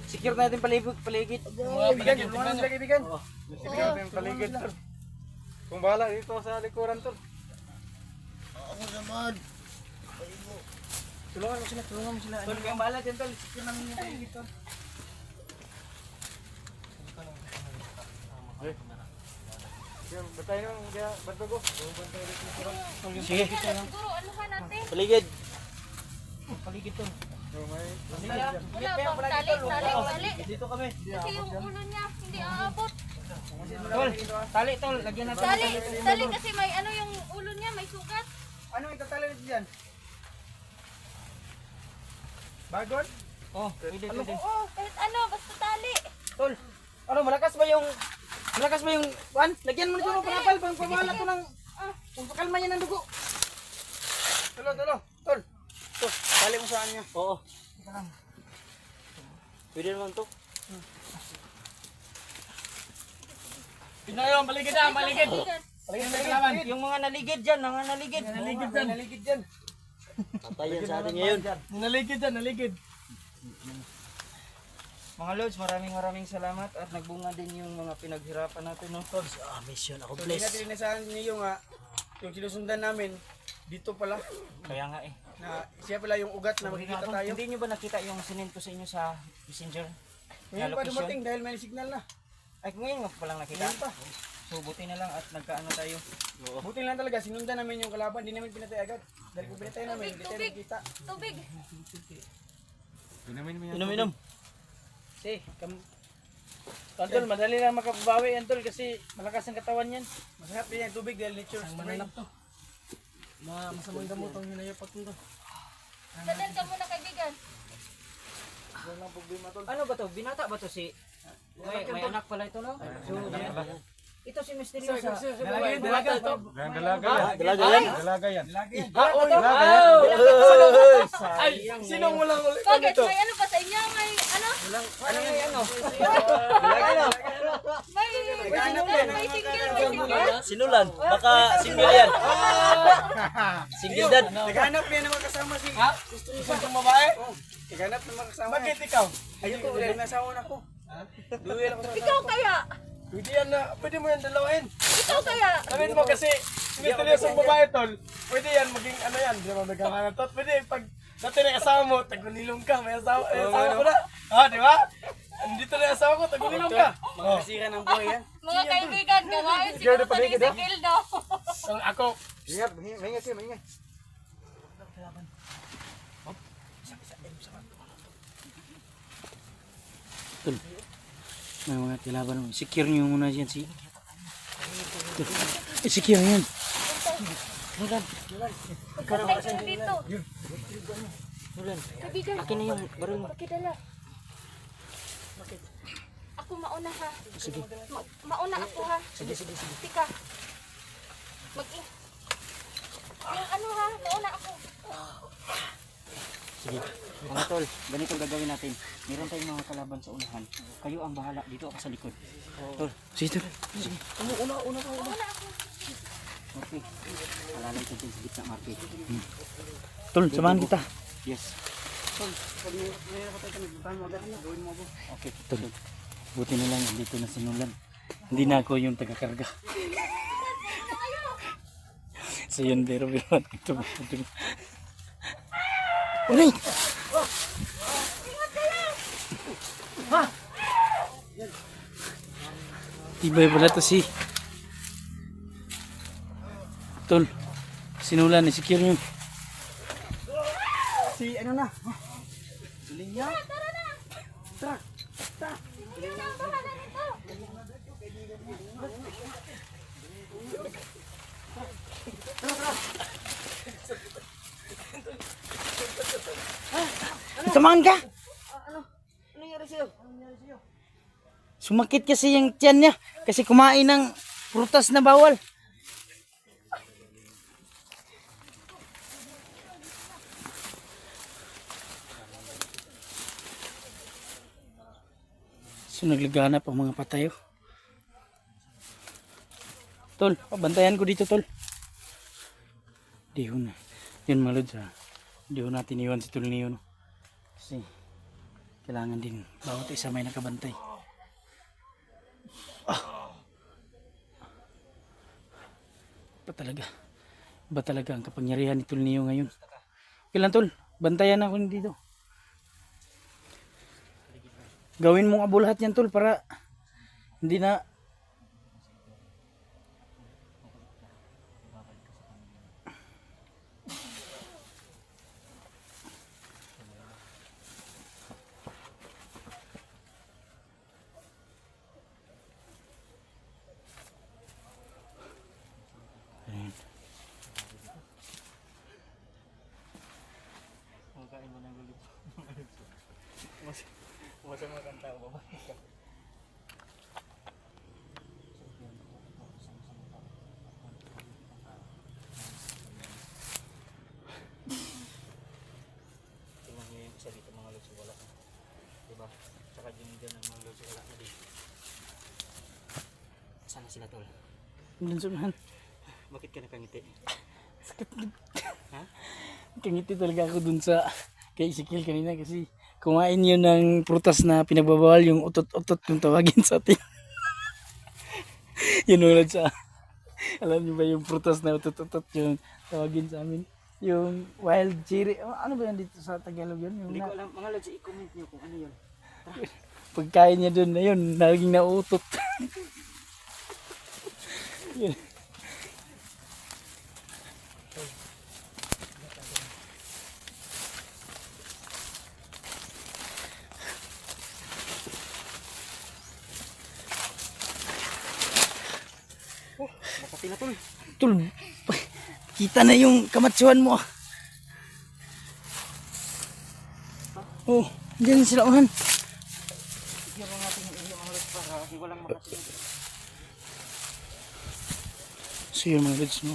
secure natin paligid. kaibigan. Tulungan natin kaibigan. Sige natin yung paligid, tol. Kung bahala dito sa likuran, tol. Tulungan mo sila. Tol, kayong bahala dyan, tol. Secure namin yung paligid, tol. Yan, batayin nyo, kaya Barbago. Sige, Siguro, anuhan natin. paligid. Paligid to. Wala bang tali. Dito kami. Kasi yung ulo niya, hindi aabot. Tol, tali tol. Lagyan natin. Tali kasi may ano yung ulo niya, may sugat. Ano itatala nito dyan? Bagon? Oh, pwede. Oo, kahit ano, basta tali. Tol, ano, malakas ba yung one? Lagyan mo nito ng panapal, pang pamala to ng, pampakalma niya ng dugo. Tol. Tol, tali mo sa niya. Oo. Pwede naman to. Tingnan nyo, maligid na, maligid. Maligid na yung kalaban. Yung mga naligid dyan, mga naligid. Naligid dyan. Patayan sa atin ngayon. Naligid. Mga Lods, maraming salamat at nagbunga din yung mga pinaghirapan natin, no? Mission ako So, hindi natin inasahan niyo nga, yung sinusundan namin, dito pala, Kaya nga eh. na siya pala yung ugat na makikita tayo. Hindi nyo ba nakita yung sinend ko sa inyo sa messenger? Ngayon pa location? dumating dahil may signal na. Ay, ngayon nga pa lang nakita. Ngayon pa. So, buti na lang at nagkaano tayo. Buti lang talaga, sinundan namin yung kalaban, hindi namin pinatay agad. Dahil kung pinatay namin, hindi tayo nakita. Tubig. Inom. Si, Tol, madali lang makabawi yan, Tol, kasi malakas ang katawan yan. Masarap din yung tubig dahil nature spray. to. Masamang gamot ang hinayap to. Dadan ka muna kaibigan. Ano ba to? Binata ba to si... May anak pala ito, no? So, ito si Misteriosa. Dalaga to. Dalaga yan. Ay, sinong walang ulit Bakit? dito? May ano pa sa inyo? May ano? Ano may ano? May single. Sinulan. Baka single yan. Single dad. Naghanap niya ng makasama si... Gusto niyo sa itong babae? Naghanap ng makasama. Bakit ikaw? Ayoko, dahil nasawa na ko. Duel ako sa Ikaw kaya? Pwede yan na, pwede mo yan dalawain. Ikaw kaya? Sabihin mo kasi, misteryosong babae tol, pwede yan maging ano yan, di ba magkakanan tot. Pwede pag dati na yung asawa mo, tagulilong ka, may asawa ko na. Di ba? Andito na yung asawa ko, tagulilong ka. Makasira ng buhay yan. Mga kaibigan, gawain siguro sa ni Sikil daw. So, ako, May mga kilaban mo. Secure nyo muna dyan si... Secure yan. Pagkatay ka dito. Kaibigan, Akin na yung baril mo. pakidala. Ako mauna ha. Sige. Mauna ako ha. Sige. Tika. Yung ano ha, mauna ako. Mga tol, ganito gagawin natin. Meron tayong mga kalaban sa unahan. Kayo ang bahala. Dito ako sa likod. Tol, Sige, Tol. Mauna ako. okay. Alalay ko dyan sa gitna market. Tol, samahan kita. Yes. Okay, Tol. Buti na lang, dito na sinulan. Hindi na ako yung taga-karga. So yun, pero ito. Uray! Tibay pala to si Tol. Sinulan, secure yun. si ano na. Yun ang bahala nito. Samahan ka! Ano nangyari sa'yo? Sumakit kasi yung tiyan niya. Kasi kumain ng prutas na bawal. So naglaghanap ang mga patayo. Tol, bantayan ko dito, Tol. Dihon na. Yun malod sa. Dihon natin iwan si Tol niyo. No? Kasi kailangan din bawat isa may nakabantay. Ba talaga ang kapangyarihan ni Tol niyo ngayon. Kailan, Tol? Bantayan ako dito. Gawin mong abo lahat yan, Tol, para hindi na Sana sila tol. Dun sa unahan. Bakit ka nakangiti? Kangiti talaga ako dun sa kay Ezekiel kanina kasi kumain yun ng prutas na pinagbabawal yung utot-utot yung tawagin sa atin. Yun ulit sa alam niyo ba yung prutas na utot-utot yung tawagin sa amin? Yung wild cherry. Ano ba yan dito sa Tagalog yun? Yung Hindi ko alam. Mga lods, i-comment nyo kung ano yun. pagkain niya dun na yun, naging nautot. Yun. Makati na tol. Tul, kita na yung kamatsuhan mo. Oh, diyan sila unahan. Bigyan mo natin yung inyo mga lods para walang makasunod. So yun mga lods mo.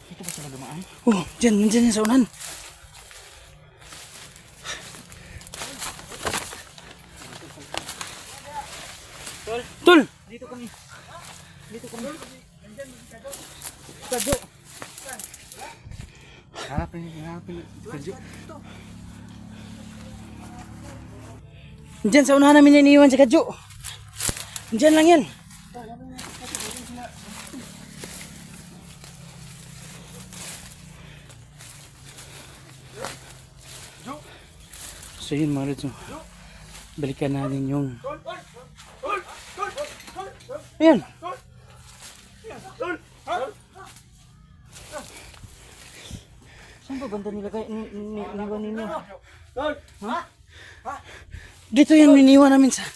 Dito ba sila dumaan? Oh, diyan sa unahan. Tol! Dito kami. Dito kami. Hanapin. Kadyo. Diyan sa unahan namin iniwan si Kadyo. Diyan lang yan. So yun mga lods, balikan natin yung ayan. Saan ba banda nila kayo? Iniwan ninyo? Dito yan iniwan namin sa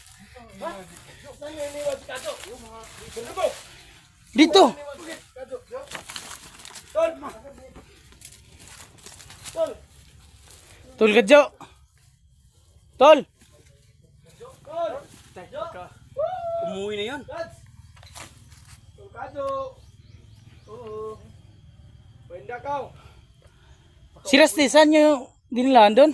dito. Tol Kadyo. Tol. Umuwi na yan. Tulkado. Oo. Pwenda ka. Si Rusty, saan nyo dinilaan doon?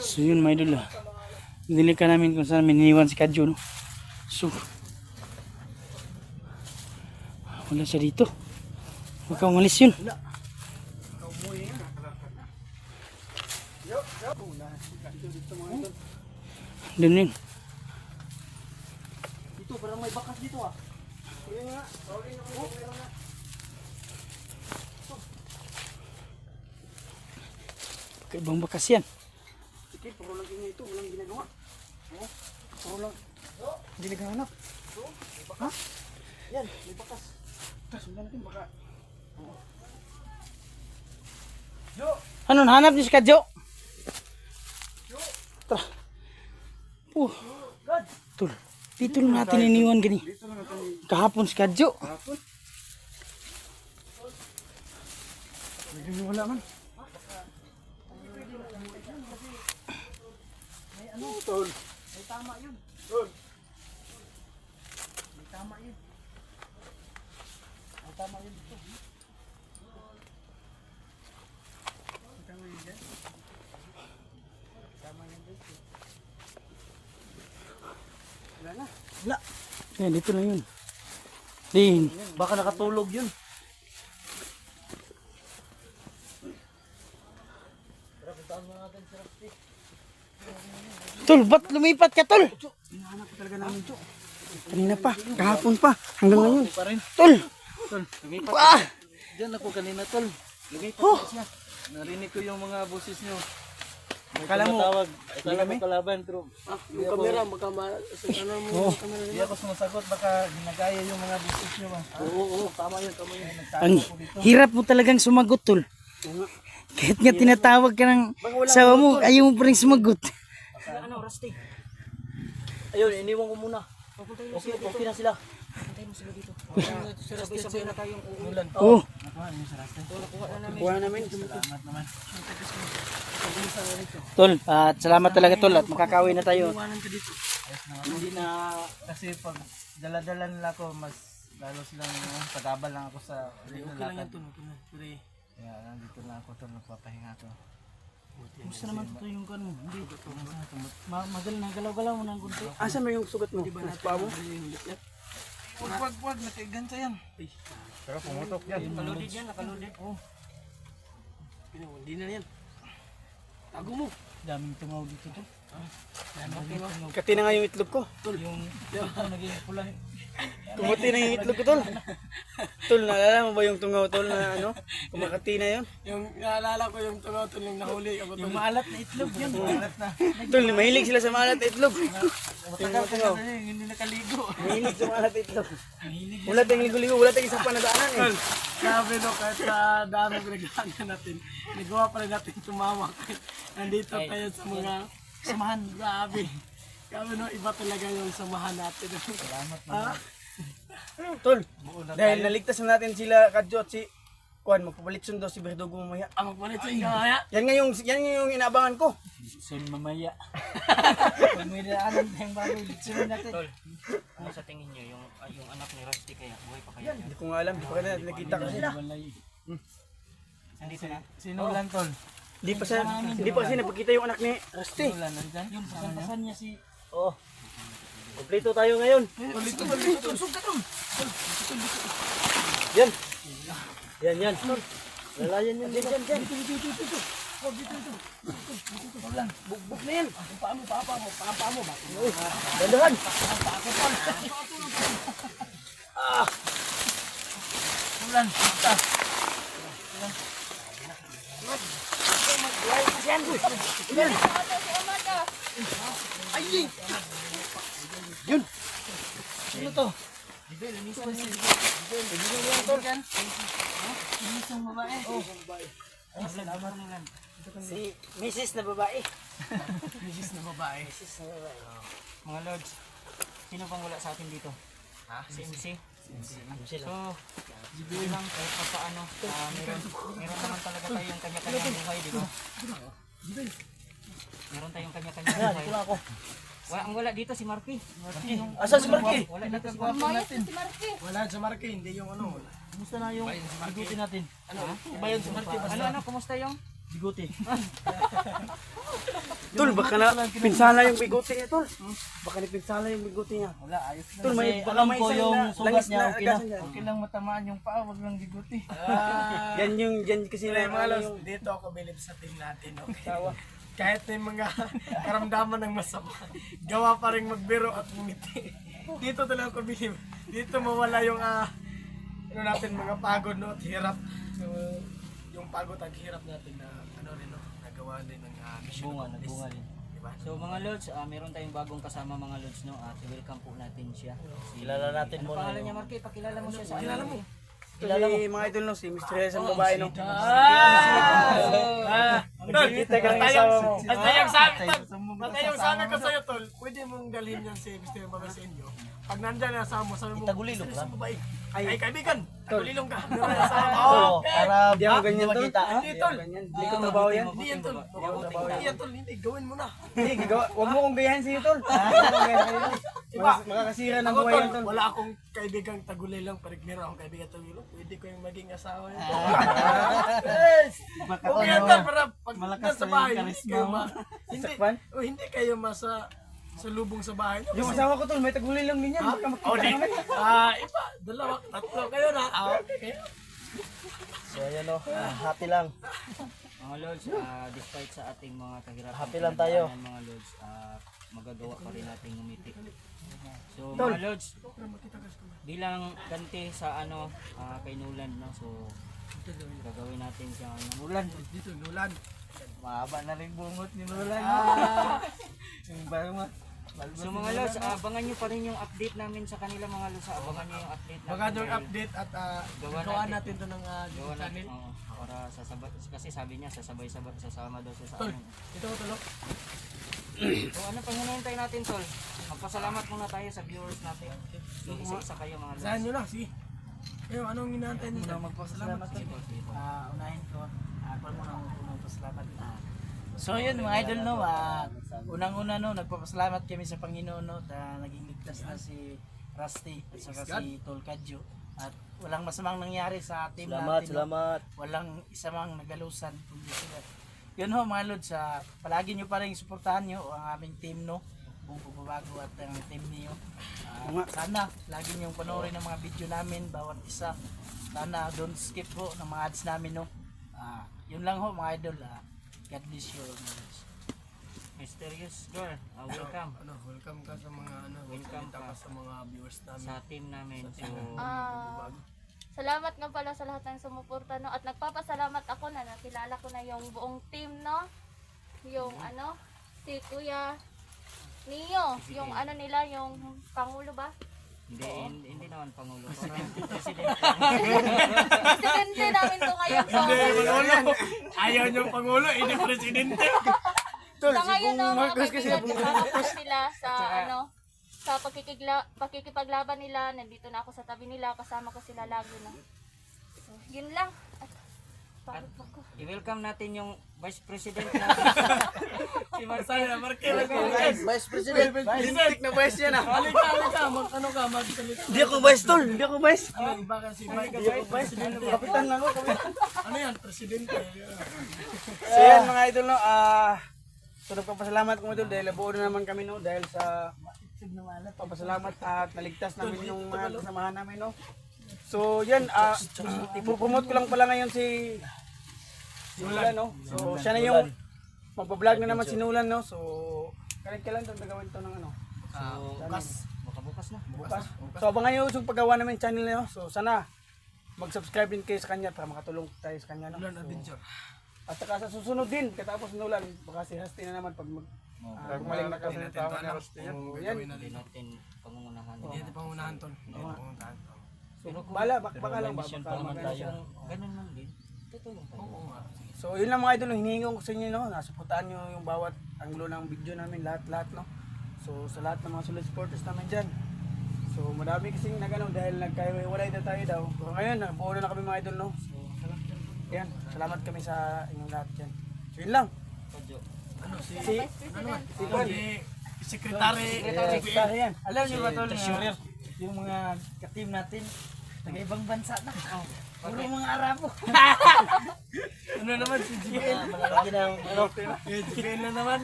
So yun mga idol, dinilan namin kung saan mininiwan si Kadyo, no? So wala siya dito. Huwag ka umalis yun. Doon yun. Dito, parang may bakas dito ah. Kaibang bakas yan. Sige, puro lang tingin ito. Walang ginagawa. Oh, puro lang. Hindi naghahanap. Ha? Yan, may bakas. Sundan natin baka. Ano, hanap niyo si Kadyo? Tara. Tul, dito lang natin iniwan gani. Kahapon si Kadyo. Wala man. Tol. May tama yun. Tol. May tama yun. May tama yun dito. Wala. Yan, dito lang yun. Din. Baka nakatulog yun. Tol, ba't lumipat ka, Tol? Hinahanap ko talaga namin ito. Kanina pa, kahapon pa, hanggang ngayon. Pa rin. Tol! Tol, lumipat. Ah! Diyan ako kanina tol. Lumipat Oh! na siya. Narinig ko yung mga boses nyo. Akala mo, Akala mo kalaban pero yung kamera baka ano mo kamera Hindi ako sumasagot, baka ginagaya yung mga business nyo ba? Oo, tama yun, tama yun. ang hirap mo talagang sumagot, Tol. Kahit nga tinatawag ka ng sawa mo, ayaw mo pa rin sumagot. Ano, Rusty? Ayun, iniwan ko muna. Okay, okay na sila. Sabay-sabay na tayong uulan. Oh, Kuha namin. tol, at salamat talaga tol at makakawi na tayo. Hindi na, kasi pag dala-dala nila ako, mas lalo silang pagabal lang ako sa Okay lang yan, Tol. Okay na. Pre. Kaya nandito lang ako tol, nagpapahinga to. Gusto naman ito yung kan mo. Hindi. Magal na. Galaw-galaw mo ng kunti. Asa mo yung sugat mo? Mas pa mo? Wag, nakiganta yan. Pero pumutok yan. Nakaludid yan. Nakaludid. Oh. Hindi na yan. Tago mo. Daming tungaw dito to. Kati na nga yung itlog ko. Yung naging pula. Kumuti na yung itlog ko, Tol. Tol, naalala mo ba yung tungaw, Tol, na ano? Kumakati na yun? Yung naalala ko yung tungaw Tol yung nahuli ako Yung maalat na itlog yun. Maalat na. Tol, mahilig sila sa maalat na itlog. Matagal ka na yun, hindi nakaligo. Mahilig sa maalat na itlog. Wala tayong ligo-ligo, wala tayong isang panadaanan eh. Sabi no, kahit sa dami pinaglaga natin, nagawa pa rin natin tumawa. Nandito tayo sa mga samahan. Grabe. Grabe no, iba talaga yung samahan natin. Salamat na. Tol, dahil naligtas na natin sila Kadjo at si Kuan, magpapalit sundo si Berdugo mamaya. Ang magpalit sa inyo, kaya? Yan nga yung inaabangan ko. Soon mamaya. Pag may daanan tayong bago, litsunin natin. Ano sa tingin nyo, yung anak ni Rusty kaya, buhay pa kaya? Hindi ko nga alam, di pa kaya nakita kasi. Nandito na. Sino lang tol? Hindi pa kasi napakita yung anak ni Rusty. Sino lang nandyan? Yun, pasan niya si... Oh. Kompleto tayo ngayon. Yan. Yan. Lalayan yan. Yan. Bugbog na yan. Paa mo. Dandahan. Ulan. Sino to? Isang babae. Si Mrs. na babae. Misis na babae. Mga lords, sino pang wala sa atin dito? Si MC? So, bilang kahit pa paano, meron naman talaga tayong kanya-kanyang buhay, di ba? Meron tayong kanya-kanyang buhay. Ang wala dito si Marky. Asa si Marky? Wala dito si Umayos na si Marky. Wala sa Marky, hindi yung ano. Kumusta na yung biguti natin? Iba yun si Marky. Ano, kumusta yung? Biguti. Tol, baka na pinsala yung bigote niya, Tol. Baka na pinsala yung bigote niya. Wala, ayos lang. Tol, Kasi baka alam may ko isang yung sugat langis niya, okay lang. agasan dyan. Okay lang matamaan yung paa, wag lang biguti. Yan kasi Sila na mga ano los, yung dito ako bilib sa team natin, okay? Kahit may mga karamdaman ng masama, gawa pa rin magbiro at ngumiti. Dito talaga ako bilib. Dito mawala yung ano natin, mga pagod no, at hirap. So, yung pagod at hirap natin na ano rin no, nagawa din ng mission. Nagbunga din. Diba? So mga lords, meron tayong bagong kasama mga lords, no? At welcome po natin siya. Kilala natin Ano pangalan niya, Marky? Pakilala mo siya sa Kilala mo? kilala mo mga idol no, si Mr. Ang babae no. Basta yung sabi ko sa'yo, Tol, pwede mong dalhin yan si Mr. Babae sa inyo. Pag nandyan na sa mo, sabi mo, Tagulilong "Mr. lang." Babae, ay kaibigan, tagulilong ka. Para Hindi ako ganyan, Tol. Hindi, Tol. Hindi ko trabaho yan. Hindi yan, Tol. Hindi yan, Tol. Hindi, gawin mo na. Hindi, gagawa. Huwag mo kong gayahin sa'yo, Tol. Huwag mo kong gayahin sa'yo, Tol. Makakasira ng Ako, buhay Tol, yan, Tol. wala akong kaibigang tagulilong, pero meron akong kaibigan tagulilong. Pwede ko yung maging asawa yan. Okay yan, Tol, para pag Malakas sa na bahay, yung hindi charisma kayo mo. Sakpan? hindi kayo sa lubong sa bahay niyo. Yung asawa ko, Tol, may tagulay lang din yan. Baka Oh, makita di. namin. Iba, dalawa, tatlo kayo na. Okay kayo. So, ayan o. Happy lang. Mga lords, despite sa ating mga kahirapan, Happy lang tayo. pinagdaanan, mga lords, magagawa pa rin natin ngumiti. So mga lords, bilang ganti sa kay Nolan, no? So gagawin natin siyang Ulan. Dito, Nulan. Mahaba na rin bungot ni Nolan. Yung bago So mga lords, abangan nyo pa rin yung update namin sa kanila mga lords. Abangan nyo yung update namin. Baka yung update at gawa natin to ng Gawa YouTube natin, channel. para sasabay, kasi sabi niya sasama daw siya sa Tol, amin. ito ko tulog. So ano pang hinihintay natin, tol? Magpasalamat muna tayo sa viewers natin. Isa-isa kayo mga Saan lods. nyo na, sige. Kayo, anong inaantay nyo? Magpasalamat ko. Unahin ko. Ako muna unang pasalamat. So yun mga idol no, unang-una no, nagpapasalamat kami sa Panginoon no, naging ligtas na si Rusty at saka si Tol Kadjo. At walang masamang nangyari sa team natin. Salamat. Walang isa mang nagalusan. Kundi sila. Yun ho mga lods, palagi nyo pa rin suportahan nyo ang aming team no. Buong Pagbabago at ang team niyo. Sana lagi nyo panoorin ang mga video namin bawat isa. Sana don't skip ho ng mga ads namin no. Yun lang ho mga idol. God bless you. Mysterious girl, welcome Welcome ka sa mga Welcome ka. sa mga viewers namin. sa team namin. So, Salamat nga pala sa lahat ng sumuporta no at nagpapasalamat ako na nakilala ko na yung buong team no. Yung si Kuya Neo, yung nila, yung Pangulo ba? hindi naman Pangulo. Parang Presidente. Presidente namin to ngayon. Ayaw niyong Pangulo, hindi Presidente. Sa ngayon no, mga kaibigan, kasama ko sila sa sa pakikipaglaban nila. Nandito na ako sa tabi nila, kasama ko sila lagi no. So, yun lang. At pagod ako. I-welcome natin yung Vice President natin. Si Marcelo. Vice President. Lintik na vice yan ah. Halika, magsalita. Hindi ako vice tol. Hindi ako vice. Iba kasi vice. Kapitan lang ako. Ano yan, Presidente? So yan mga idol no, so nagpapasalamat ko idol dahil buo na naman kami no dahil sa papasalamat at naligtas namin yung mga kasamahan namin no. So yan, ipopromote ko lang pala ngayon si Nulan no. So siya na yung magpa-vlog na naman si Nulan no. So kailan to gagawin to ng bukas. Baka bukas na. bukas. So abangan niyo yung paggawa namin channel niyo. So sana mag-subscribe din kayo sa kanya para makatulong tayo sa kanya no. Nulan Adventure. At saka sa susunod din, katapos Nulan, baka si Hasti na naman pag gumaling na kasi ng tao niya. Yan. Hindi natin pangungunahan. Hindi natin pangunahan tol. Hindi natin pangunahan. So, baka lang ba? Mission Baka pa naman magano tayo. siya. Ganun lang din. Tutulong tayo. So, yun lang mga idol, hinihingi ko sa inyo, no? Nasuportahan nyo yung bawat anggulo ng video namin, lahat-lahat, no? So, sa lahat ng mga solid supporters namin dyan. So, madami kasing nagano dahil nagkaiwalay na tayo daw. So, ngayon, nabuo na kami mga idol, no? So, yan, salamat kami sa inyong lahat dyan. So, yun lang. Si Vice President. Secretary. Secretary yan. Alam niyo ba tol na yung mga ka-team natin taga-ibang bansa na. Puro mga Arabo. Ano naman si GBL? Malaki ng GBL na naman.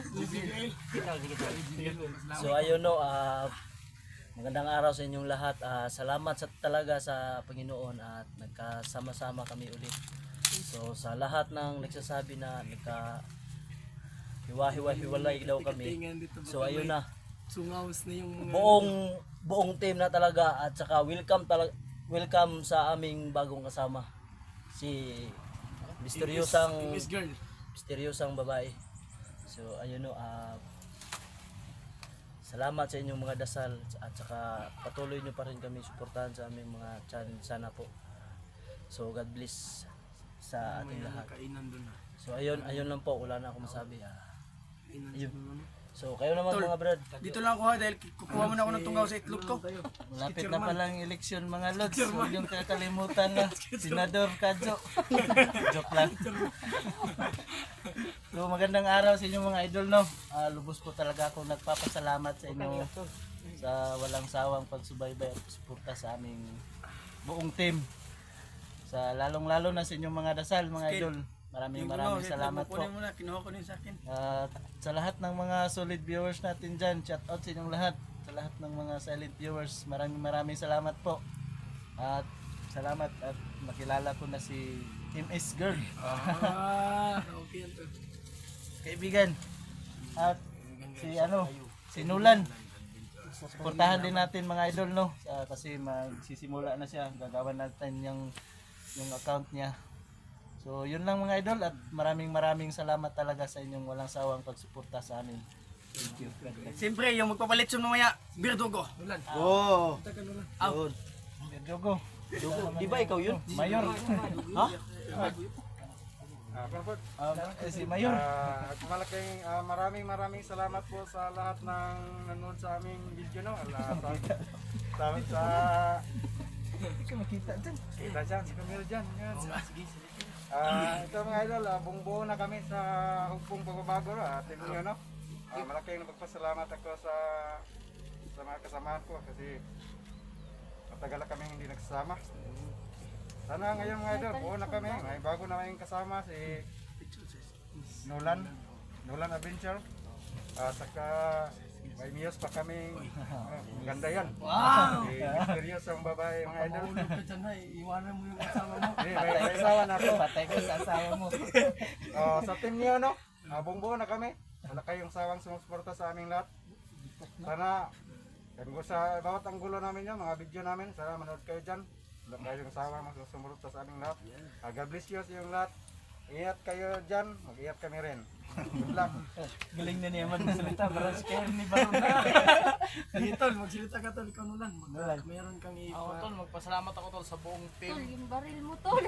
So ayun no, magandang araw sa inyong lahat. Salamat talaga sa Panginoon at nagkasama-sama kami ulit. So sa lahat ng nagsasabi na hiwa-hiwa-hiwalay daw kami. So ayun na. Sungaws na yung mga Buong team na talaga at saka welcome sa aming bagong kasama. Si misteryosang babae. So ayun no, salamat sa inyong mga dasal at saka patuloy nyo pa rin kami suportahan sa aming mga channel sana po. So God bless sa ating lahat. So ayun lang po, wala na akong masabi. Ayun. So kayo naman mga brad. Dito lang ako ha, dahil kukuha mo na ako ng tunggaw sa itlog ko. Malapit na palang eleksyon mga lods. Huwag yung kakalimutan na Senador Kadjo. Joke lang. So magandang araw sa inyo mga idol no. Lubos po talaga ako nagpapasalamat sa inyo sa walang sawang pagsubaybay at suporta sa aming buong team. Sa lalong-lalo na sa inyong mga dasal mga idol. Maraming salamat po. Kinuha ko din sa akin. At sa lahat ng mga solid viewers natin dyan, shout out sa inyong lahat. Sa lahat ng mga silent viewers, maraming salamat po. At salamat at makilala ko na si MS Girl. okay yan tol. Kaibigan. At si Nulan. Suportahan din natin mga idol no. Kasi magsisimula na siya. Gagawan natin yung account niya. So yun lang mga idol at maraming salamat talaga sa inyong walang sawang pagsuporta sa amin. Thank you. Siyempre, yung magpapalit siya mamaya, Birdugo. Oh. Out. Jogo. Di ba ikaw yun? Mayor. Ha? Si Mayor. Malaking maraming salamat po sa lahat ng nanonood sa aming video no. Sa kita dyan, si Camille dyan. Yan. Ito mga idol, buong-buo na kami sa hugpong pagbabago at inyo no. Malaking nagpapasalamat ako sa mga kasamahan ko kasi matagal na kami hindi nagsasama. Sana ngayon mga idol, buo na kami. May bago na kaming kasama si Nolan Adventure. Saka may Miyos pa kami. Ganda yan. Wow! Mysterious ang babae mga idol. Iwanan mo yung kasama mo. May asawa na ako. Patay ko sa asawa mo. Sa team niyo no, buong-buo na kami. Wala kayong sawang sumusuporta sa aming lahat. Sana kung sa bawat anggulo namin yan, mga video namin, sana manood kayo dyan. Wala kayong sawang sumusuporta sa aming lahat. God bless you sa iyong lahat. Ingat kayo dyan, mag-ingat kami rin. Good luck. Galing na niya magsalita. Parang scare ni Baron na. Sige tol, magsalita ka tol, ikaw Nolan. Mayroon kang Tol, magpasalamat ako tol sa buong Tol, team. yung baril mo tol.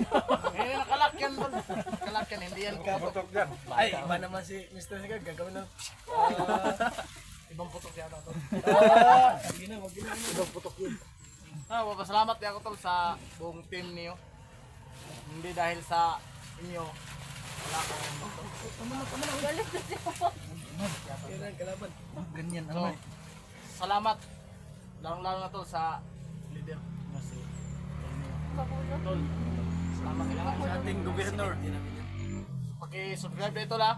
Nakalak yan tol. Nakalak yan, hindi yan Butok dyan. Ay, iba naman si Mr. Sigag, gagawin na. Ibang putok yata tol. Sige na, wag yun. Ibang putok yun. Magpasalamat din ako tol sa buong team niyo. Hindi dahil sa inyo. Wala akong Galit na siya. Kailan kalaban. Ganyan. So, salamat. Lalo na tol sa leader. Pabulo. Tol, salamat kailangan Sa ating gobernador. Paki-subscribe na ito la.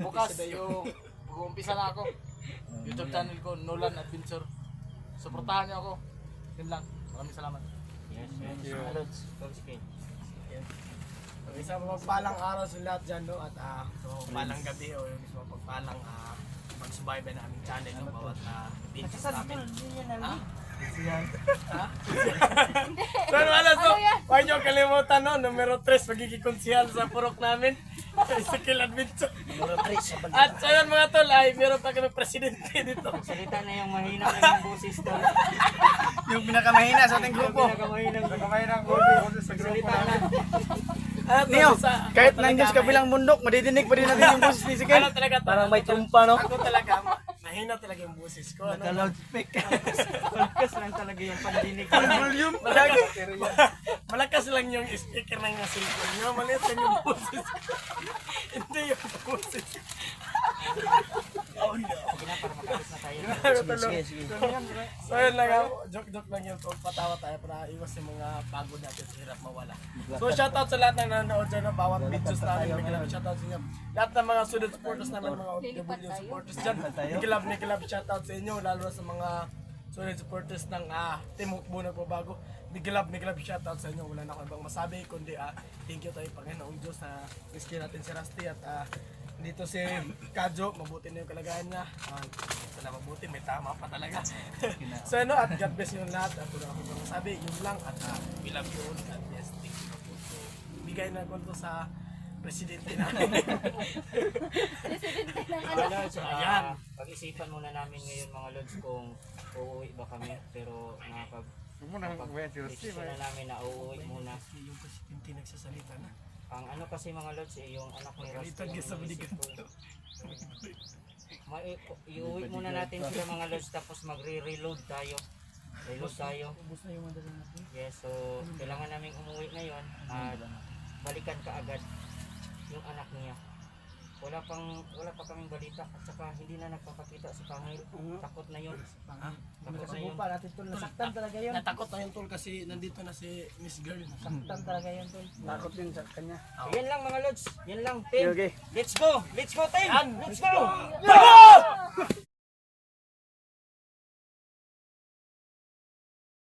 Bukas yung mag-uumpisa na ako. YouTube channel ko, Nolan Adventure. Suportahan niyo ako. Yun lang. Maraming salamat. Isang mapagpalang araw sa lahat dyan, no? At so, palang gabi o yung isang mapagpalang pagsubaybay na aming channel, no? Bawat videos namin. So, wala so, huwag niyo kalimutan, no? Numero 3, magiging konsihal sa purok namin. Ezekiel Adventure. At so yun mga tol, ay meron pa kami presidente dito. Salita na yung mahina na yung boses tol. Yung pinakamahina sa ating grupo. Kamay ng gold sa grupo namin. At Neo, sa- kahit ako nandiyan sa talaga, kabilang bundok, madidinig pa rin natin yung boses ni Sigel. ano talaga, Parang may trumpa, no? Ako talaga, mahina talaga yung boses ko. Ano? Naka-loudspeaker. Pagkas lang talaga yung pandinig. Volume. Malakas lang yung speaker ng cellphone nyo. Maliit lang yung boses. Hindi yung boses. Sige na, para makalis na tayo. So yun lang ako. Joke-joke lang yun. Patawa tayo para iwas yung mga pagod natin. Hirap mawala. So shoutout sa lahat ng nanonood dyan. Bawat videos namin. Shoutout sa inyo. Lahat ng mga student supporters namin. Mga OFW supporters dyan. Mikilab shoutout sa inyo. Lalo na sa mga student supporters ng Team Hukbo na Bago. Mikilab shoutout sa inyo. Wala na ako ibang masabi. Kundi thank you tayo Panginoong Diyos na miski natin si Rusty. At dito si Kadjo, mabuti na yung kalagayan niya. Sana mabuti, may tama pa talaga. So ano, at God bless yung lahat. At wala akong masabi, yun lang. At we love you all. God bless. Thank you po. So, bigay na ko to sa presidente namin. Presidente ng Mga ano. Lods, Ayan. pag-isipan muna namin ngayon mga Lods kung uuwi ba kami. Pero Huwag mo na desisyon na namin na uuwi muna. Yung presidente nagsasalita na. Ang ano kasi mga Lods, yung anak ni Rusty. Kalitan ka sa balikan. Iuwi muna natin sila mga Lods tapos magre-reload tayo. Reload tayo. Yes, so kailangan namin umuwi ngayon at balikan ka agad yung anak niya. Wala pa kaming balita at saka hindi na nagpapakita si Pangil. Takot na yun. Takot na yun. natin tol. Nasaktan talaga yun. Natakot na yung tol kasi nandito na si Miss Girl. Nasaktan talaga yun tol. Takot din sa kanya. Yan lang mga Lods. Yan lang, team. Okay. Let's go! Let's go, team! Let's go!